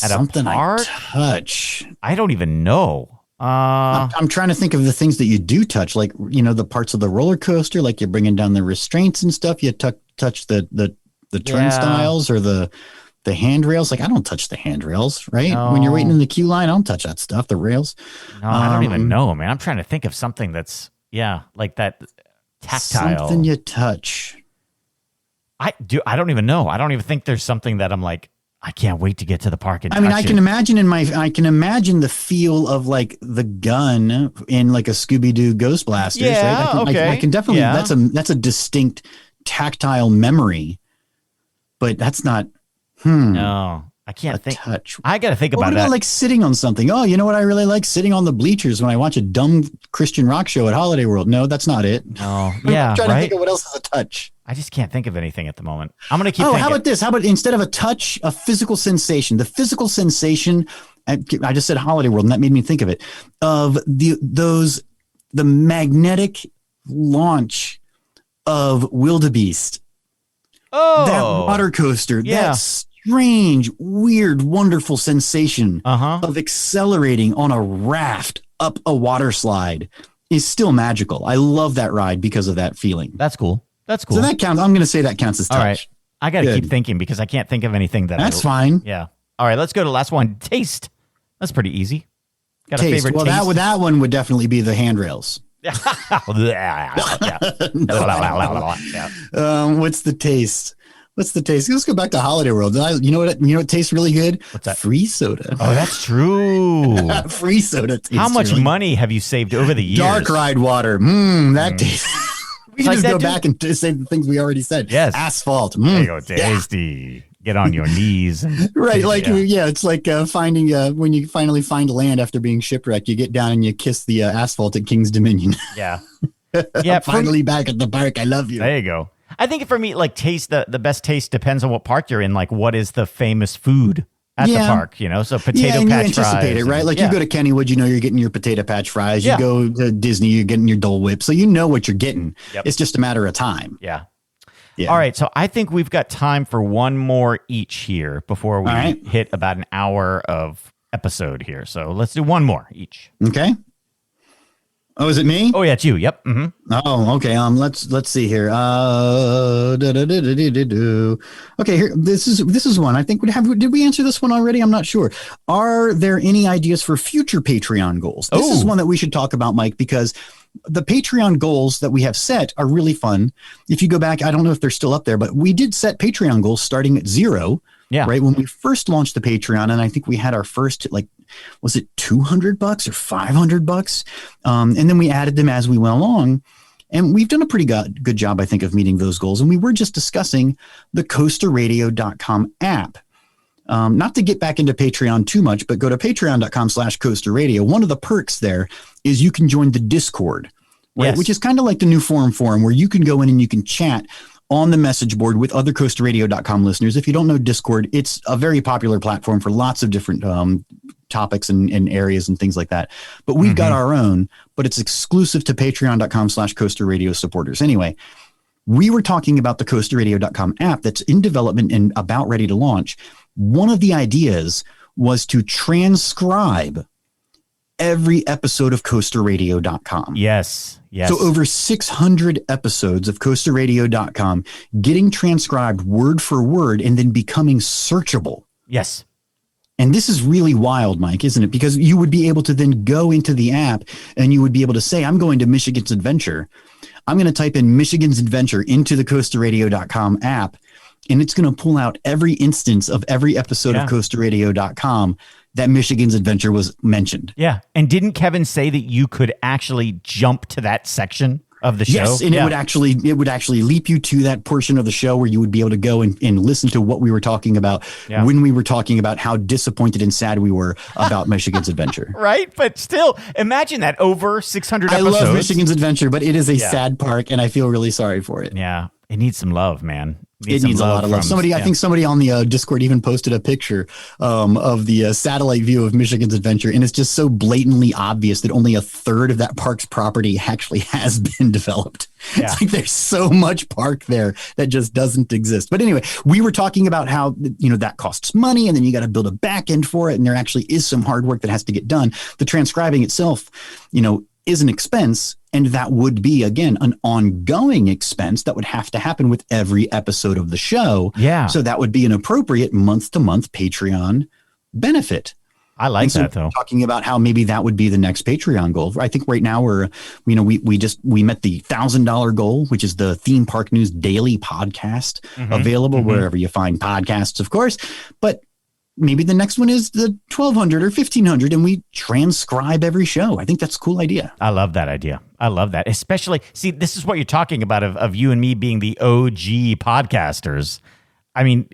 at
Something
a park.
I touch.
I don't even know.
I'm trying to think of the things that you do touch, like, the parts of the roller coaster, like you're bringing down the restraints and stuff. You touch the turnstiles or the handrails. Like, I don't touch the handrails, right?
No.
When you're waiting in the queue line, I don't touch that stuff, the rails.
No, I don't even know, man. I'm trying to think of something that's, like that tactile.
Something you touch.
I don't even know. I don't even think there's something that I'm like, I can't wait to get to the park and
I mean,
touch
I can imagine the feel of like the gun in like a Scooby-Doo Ghost Blasters,
Yeah,
right?
okay.
I can definitely,
Yeah.
that's a distinct tactile memory, but that's not,
No, I can't
a
think.
touch.
I got to think
What
about
about
that.
like sitting on something? Oh, you know what I really like? Sitting on the bleachers when I watch a dumb Christian rock show at Holiday World. No, that's not it.
No,
I'm trying to
right?
think of what else is a touch.
I just can't think of anything at the moment. I'm going to keep
Oh,
thinking.
how about this? How about instead of a touch, a physical sensation? The physical sensation, I just said Holiday World, and that made me think of it, of the magnetic launch of Wildebeest.
Oh,
That water coaster,
yeah.
that strange, weird, wonderful sensation of accelerating on a raft up a water slide is still magical. I love that ride because of that feeling.
That's cool. That's cool.
So that counts. I'm going to say that counts as touch.
All right. I got to
Good.
keep thinking because I can't think of anything that.
That's fine.
Yeah. All right. Let's go to the last one. Taste. That's pretty easy. Got a
Taste.
favorite
Well,
taste?
that one would definitely be the handrails.
Yeah.
What's the taste? What's the taste? Let's go back to Holiday World. You know what tastes really good?
What's that?
Free soda.
Oh, that's true.
Free soda. Tastes
How much
really
money have you saved over the years?
Dark ride water. That tastes. We can
like
just
that,
go
dude.
back and say the things we already said.
Yes.
Asphalt.
There you go.
Yeah.
Tasty. Get on your knees.
Right. Like,
yeah.
it's like finding when you finally find land after being shipwrecked, you get down and you kiss the asphalt at King's Dominion.
Yeah. Yeah.
Finally back at the park. I love you.
There you go. I think for me, like taste, the best taste depends on what park you're in. Like, what is the famous food at the park? So potato
and
patch
you anticipate
fries.
it, right? Like you go to Kennywood, you're getting your potato patch fries. You
Yeah.
go to Disney, you're getting your Dole Whip. So you know what you're getting.
Yep.
It's just a matter of time.
Yeah.
Yeah.
All right. So I think we've got time for one more each here before we
All right.
hit about an hour of episode here. So let's do one more each.
Okay. Oh, is it me?
Oh, yeah, it's you. Yep. Mm-hmm.
Oh, okay. Let's see here. Okay, here. This is one. I think did we answer this one already? I'm not sure. Are there any ideas for future Patreon goals? This is one that we should talk about, Mike, because the Patreon goals that we have set are really fun. If you go back, I don't know if they're still up there, but we did set Patreon goals starting at 0.
Yeah.
Right. When we first launched the Patreon, and I think we had our first, was it $200 or $500? And then we added them as we went along. And we've done a pretty good job, I think, of meeting those goals. And we were just discussing the coasterradio.com app. Not to get back into Patreon too much, but go to patreon.com/coasterradio. One of the perks there is you can join the Discord, right?
Yes.
Which is kind of like the new forum where you can go in and you can chat on the message board with other coasterradio.com listeners. If you don't know Discord, it's a very popular platform for lots of different topics and areas and things like that. But we've got our own, but it's exclusive to patreon.com/coasterradio supporters. Anyway, we were talking about the coasterradio.com app that's in development and about ready to launch. One of the ideas was to transcribe every episode of coasterradio.com.
Yes. Yes.
So over 600 episodes of coasterradio.com getting transcribed word for word and then becoming searchable.
Yes.
And this is really wild, Mike, isn't it? Because you would be able to then go into the app and you would be able to say, I'm going to Michigan's Adventure. I'm going to type in Michigan's Adventure into the coasterradio.com app, and it's going to pull out every instance of every episode of coasterradio.com that Michigan's Adventure was mentioned.
Yeah. And didn't Kevin say that you could actually jump to that section of the show?
Yes, and it would actually leap you to that portion of the show where you would be able to go and listen to what we were talking about when we were talking about how disappointed and sad we were about Michigan's Adventure.
Right? But still, imagine that over 600 episodes.
I love Michigan's Adventure, but it is a sad park, and I feel really sorry for it.
Yeah. It needs some love, man.
It needs a lot of love. I think somebody on the Discord even posted a picture of the satellite view of Michigan's Adventure, and it's just so blatantly obvious that only a third of that park's property actually has been developed. Yeah. It's like there's so much park there that just doesn't exist. But anyway, we were talking about how, that costs money, and then you got to build a back end for it, and there actually is some hard work that has to get done. The transcribing itself, is an expense, and that would be, again, an ongoing expense that would have to happen with every episode of the show.
Yeah.
So that would be an appropriate month-to-month Patreon benefit.
I like that, though.
Talking about how maybe that would be the next Patreon goal. I think right now we met the $1,000 goal, which is the Theme Park News Daily podcast, available wherever you find podcasts, of course. But maybe the next one is the 1,200 or 1,500, and we transcribe every show. I think that's a cool idea.
I love that idea. I love that. Especially, see, this is what you're talking about of you and me being the OG podcasters. I mean,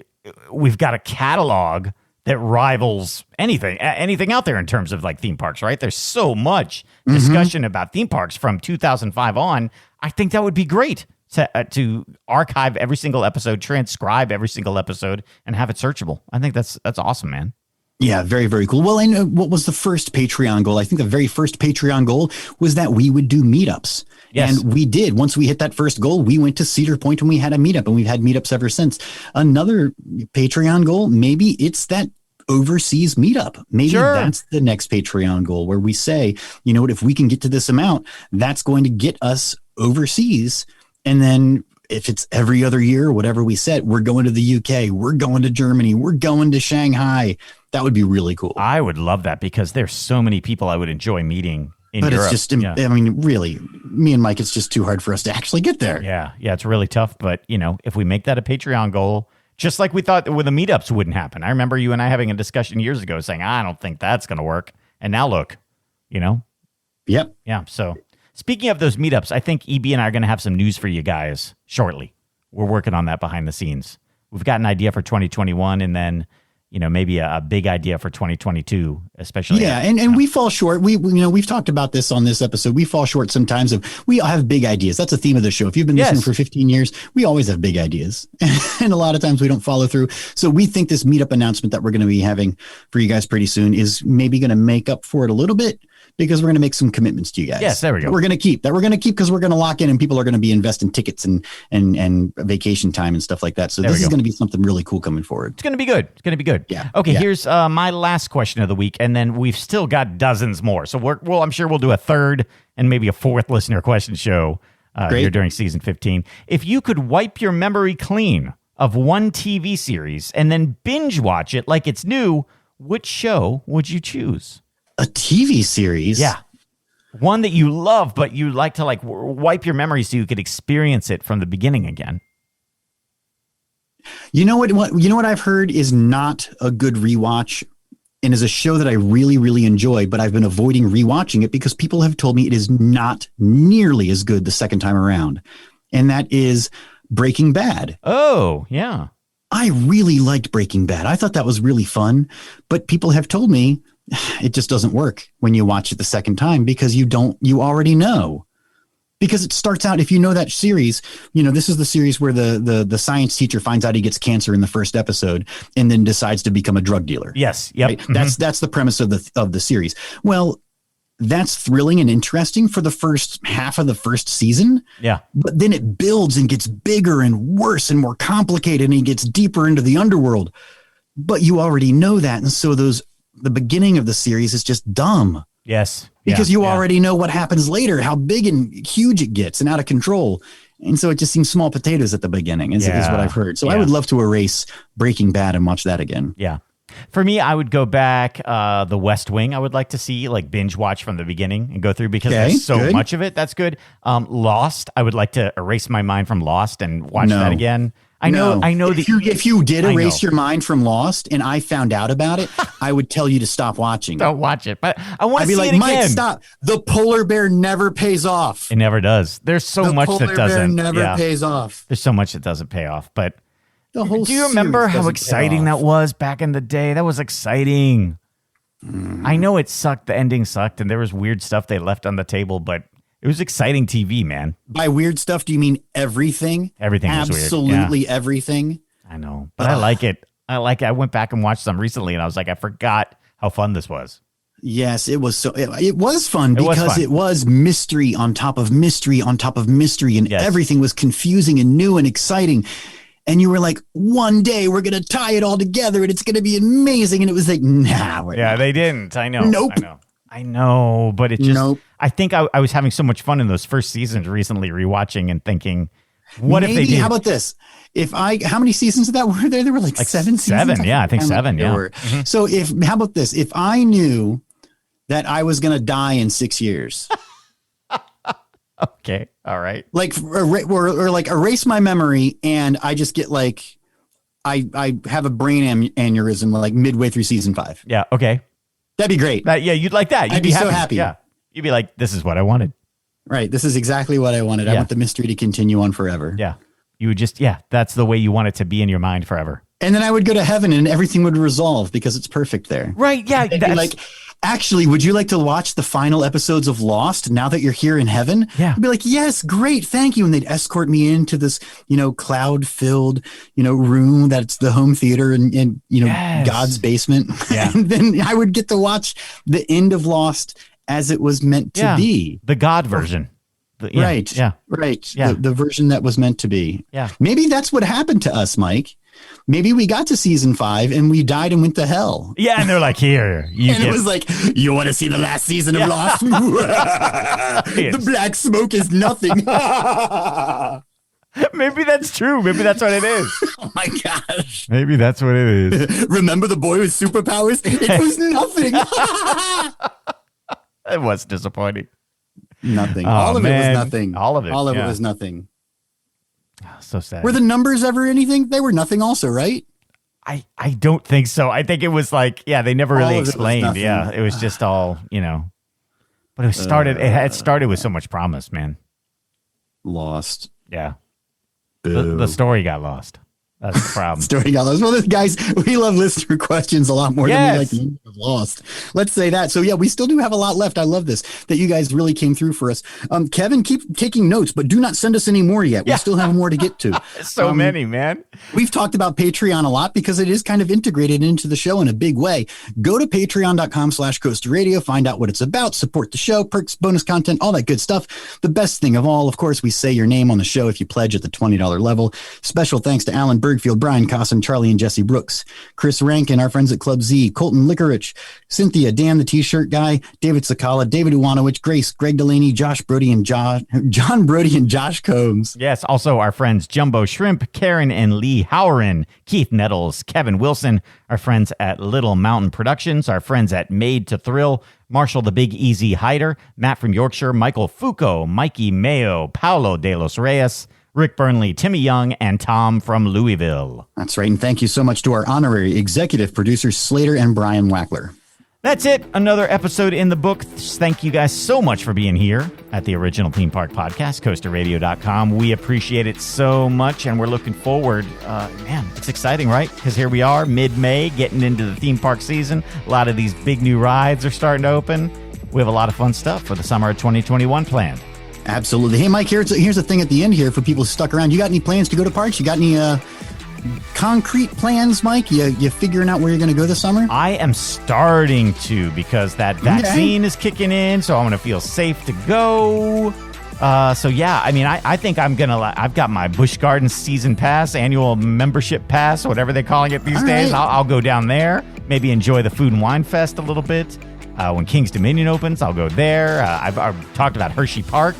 we've got a catalog that rivals anything out there in terms of like theme parks, right? There's so much discussion about theme parks from 2005 on. I think that would be great to archive every single episode, transcribe every single episode, and have it searchable. I think that's awesome, man.
Yeah, very, very cool. Well, and what was the first Patreon goal? I think the very first Patreon goal was that we would do meetups. Yes. And we did. Once we hit that first goal, we went to Cedar Point and we had a meetup, and we've had meetups ever since. Another Patreon goal, maybe it's that overseas meetup. Maybe that's the next Patreon goal, where we say, you know what, if we can get to this amount, that's going to get us overseas. And then if it's every other year, whatever we set, we're going to the UK, we're going to Germany, we're going to Shanghai. That would be really cool.
I would love that, because there's so many people I would enjoy meeting in Europe.
It's just, I mean, really, me and Mike, it's just too hard for us to actually get there.
Yeah, it's really tough. But, if we make that a Patreon goal, just like we thought with the meetups wouldn't happen. I remember you and I having a discussion years ago saying, I don't think that's going to work. And now look,
Yep.
Yeah. So speaking of those meetups, I think EB and I are going to have some news for you guys shortly. We're working on that behind the scenes. We've got an idea for 2021, and then, maybe a big idea for 2022, especially.
Yeah. And we fall short. We've talked about this on this episode. We fall short sometimes we all have big ideas. That's a theme of the show. If you've been listening for 15 years, we always have big ideas. And a lot of times we don't follow through. So we think this meetup announcement that we're going to be having for you guys pretty soon is maybe going to make up for it a little bit, because we're going to make some commitments to you guys.
Yes, there we go.
We're going to keep because we're going to lock in, and people are going to be investing tickets and vacation time and stuff like that. So this is going to be something really cool coming forward.
It's going to be good.
Yeah.
Okay. Yeah. Here's my last question of the week, and then we've still got dozens more. So I'm sure we'll do a third and maybe a fourth listener question show here during season 15. If you could wipe your memory clean of one TV series and then binge watch it like it's new, which show would you choose?
A TV series?
Yeah. One that you love, but you like to wipe your memory so you could experience it from the beginning again.
You know what I've heard is not a good rewatch, and is a show that I really, really enjoy, but I've been avoiding rewatching it because people have told me it is not nearly as good the second time around. And that is Breaking Bad.
Oh, yeah.
I really liked Breaking Bad. I thought that was really fun, but people have told me it just doesn't work when you watch it the second time, because you already know. Because it starts out, if you know that series, this is the series where the science teacher finds out he gets cancer in the first episode and then decides to become a drug dealer.
Yes. Yep.
Right? Mm-hmm. That's the premise of the series. Well, that's thrilling and interesting for the first half of the first season.
Yeah.
But then it builds and gets bigger and worse and more complicated, and it gets deeper into the underworld. But you already know that. And so the beginning of the series is just dumb.
Yes.
Because you already know what happens later, how big and huge it gets and out of control. And so it just seems small potatoes at the beginning is what I've heard. So I would love to erase Breaking Bad and watch that again.
Yeah. For me, I would go back The West Wing. I would like to see, binge watch from the beginning and go through, because there's so much of it. That's good. Lost. I would like to erase my mind from Lost and watch that again. I know.
If you did erase your mind from Lost and I found out about it, I would tell you to stop watching.
Don't watch it. But I want to see it
again. I'd be like, Mike, stop. The polar bear never pays off.
It never does. There's so much that doesn't. The polar bear
never pays off.
There's so much that doesn't pay off. But
the whole
do you remember how exciting that was back in the day? That was exciting. I know it sucked. The ending sucked, and there was weird stuff they left on the table. But It was exciting TV, man.
By weird stuff, do you mean everything?
Everything was weird.
Absolutely everything.
I know, but I like it. I went back and watched some recently, and I was like, I forgot how fun this was.
Yes, it was it was fun because it was mystery on top of mystery on top of mystery, and everything was confusing and new and exciting. And you were like, one day we're going to tie it all together and it's going to be amazing. And it was like, nah.
They didn't. I know.
Nope.
I know, but it just, I think I was having so much fun in those first seasons recently, rewatching and thinking, what if they did?
How about this? How many seasons of that were there? There were like 7 seasons.
7, yeah. I think 7, yeah.
Mm-hmm. So how about this? If I knew that I was going to die in 6 years.
Okay. All right.
Like, or like erase my memory and I just get like, I have a brain aneurysm like midway through season 5.
Yeah. Okay.
That'd be great.
You'd like that. You'd
be so happy.
Yeah. You'd be like, this is what I wanted.
Right. This is exactly what I wanted.
Yeah.
I want the mystery to continue on forever.
Yeah. You would just, that's the way you want it to be in your mind forever.
And then I would go to heaven and everything would resolve because it's perfect there.
Right. Yeah.
Like, actually, would you like to watch the final episodes of Lost now that you're here in heaven?
Yeah.
I'd be like, yes, great. Thank you. And they'd escort me into this, cloud filled, room that's the home theater and God's basement.
Yeah.
And then I would get to watch the end of Lost as it was meant to be.
The God version.
Right. Yeah. Right.
Yeah.
The version that was meant to be.
Yeah.
Maybe that's what happened to us, Mike. Maybe we got to season 5 and we died and went to hell.
Yeah, and they're like, here.
It was like, you want to see the last season of Lost? The black smoke is nothing.
Maybe that's true. Maybe that's what it is.
Oh my gosh.
Maybe that's what it is.
Remember the boy with superpowers? It was nothing.
It was disappointing.
Nothing. All of it was nothing.
All of it
was nothing.
So sad.
Were the numbers ever anything? They were nothing also, right?
I don't think so. I think it was like, they never really explained. It was just all, but it started with so much promise, man.
Lost.
Yeah. The story got lost. That's the problem.
Story got lost. Well, guys, we love listener questions a lot more than we like the end of Lost. Let's say that. So, we still do have a lot left. I love this, that you guys really came through for us. Kevin, keep taking notes, but do not send us any more yet. We still have more to get to.
So many, man.
We've talked about Patreon a lot because it is kind of integrated into the show in a big way. Go to patreon.com/Coaster Radio, find out what it's about, support the show, perks, bonus content, all that good stuff. The best thing of all, of course, we say your name on the show if you pledge at the $20 level. Special thanks to Alan Bergfield, Brian Cosson, Charlie and Jesse Brooks, Chris Rankin, our friends at Club Z, Colton Licorice, Cynthia, Dan the T-shirt guy, David Sakala, David Uwanowicz, Grace, Greg Delaney, John Brody and Josh Combs.
Yes, also our friends Jumbo Shrimp, Karen and Lee Howren, Keith Nettles, Kevin Wilson, our friends at Little Mountain Productions, our friends at Made to Thrill, Marshall the Big Easy Hider, Matt from Yorkshire, Michael Foucault, Mikey Mayo, Paulo de los Reyes, Rick Burnley, Timmy Young, and Tom from Louisville.
That's right. And thank you so much to our honorary executive producers, Slater and Brian Wackler.
That's it. Another episode in the book. Thank you guys so much for being here at the Original Theme Park Podcast, CoasterRadio.com. We appreciate it so much, and we're looking forward. Man, it's exciting, right? Because here we are, mid-May, getting into the theme park season. A lot of these big new rides are starting to open. We have a lot of fun stuff for the summer of 2021 planned.
Absolutely. Hey, Mike, here's a thing at the end here for people who stuck around. You got any plans to go to parks? You got any concrete plans, Mike? You figuring out where you're going to go this summer?
I am starting to, because that vaccine is kicking in, so I'm going to feel safe to go. I think I'm going to, I've got my Busch Gardens season pass, annual membership pass, whatever they're calling it these days.
Right.
I'll go down there, maybe enjoy the Food and Wine Fest a little bit. When King's Dominion opens, I'll go there. I've talked about Hershey Park.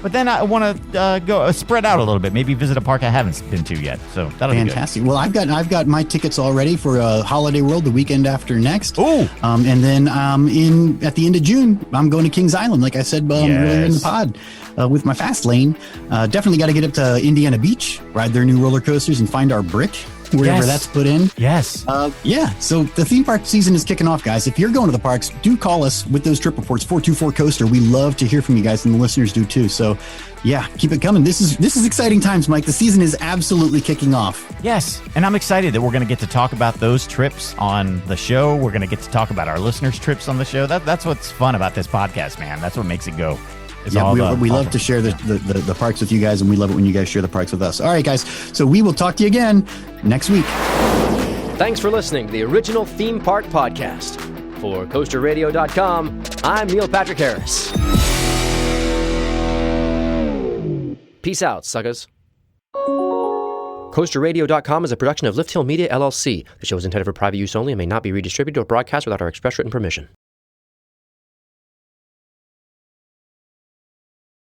But then I want to go spread out a little bit. Maybe visit a park I haven't been to yet. So that'll be
fantastic. Well, I've got my tickets already for Holiday World the weekend after next.
Oh,
and then at the end of June, I'm going to Kings Island, like I said earlier in the pod, with my fast lane. Definitely got to get up to Indiana Beach, ride their new roller coasters, and find our brick wherever that's put in.
Yes.
So the theme park season is kicking off, guys. If you're going to the parks, do call us with those trip reports, 424-COASTER. We love to hear from you guys, and the listeners do too. So keep it coming. This is exciting times, Mike. The season is absolutely kicking off.
Yes. And I'm excited that we're going to get to talk about those trips on the show. We're going to get to talk about our listeners' trips on the show. That's what's fun about this podcast, man. That's what makes it go. is all
we love to share the parks with you guys, and we love it when you guys share the parks with us. All right, guys. So we will talk to you again next week.
Thanks for listening to the original Theme Park Podcast. For CoasterRadio.com, I'm Neil Patrick Harris. Peace out, suckers. CoasterRadio.com is a production of Lift Hill Media, LLC. The show is intended for private use only and may not be redistributed or broadcast without our express written permission.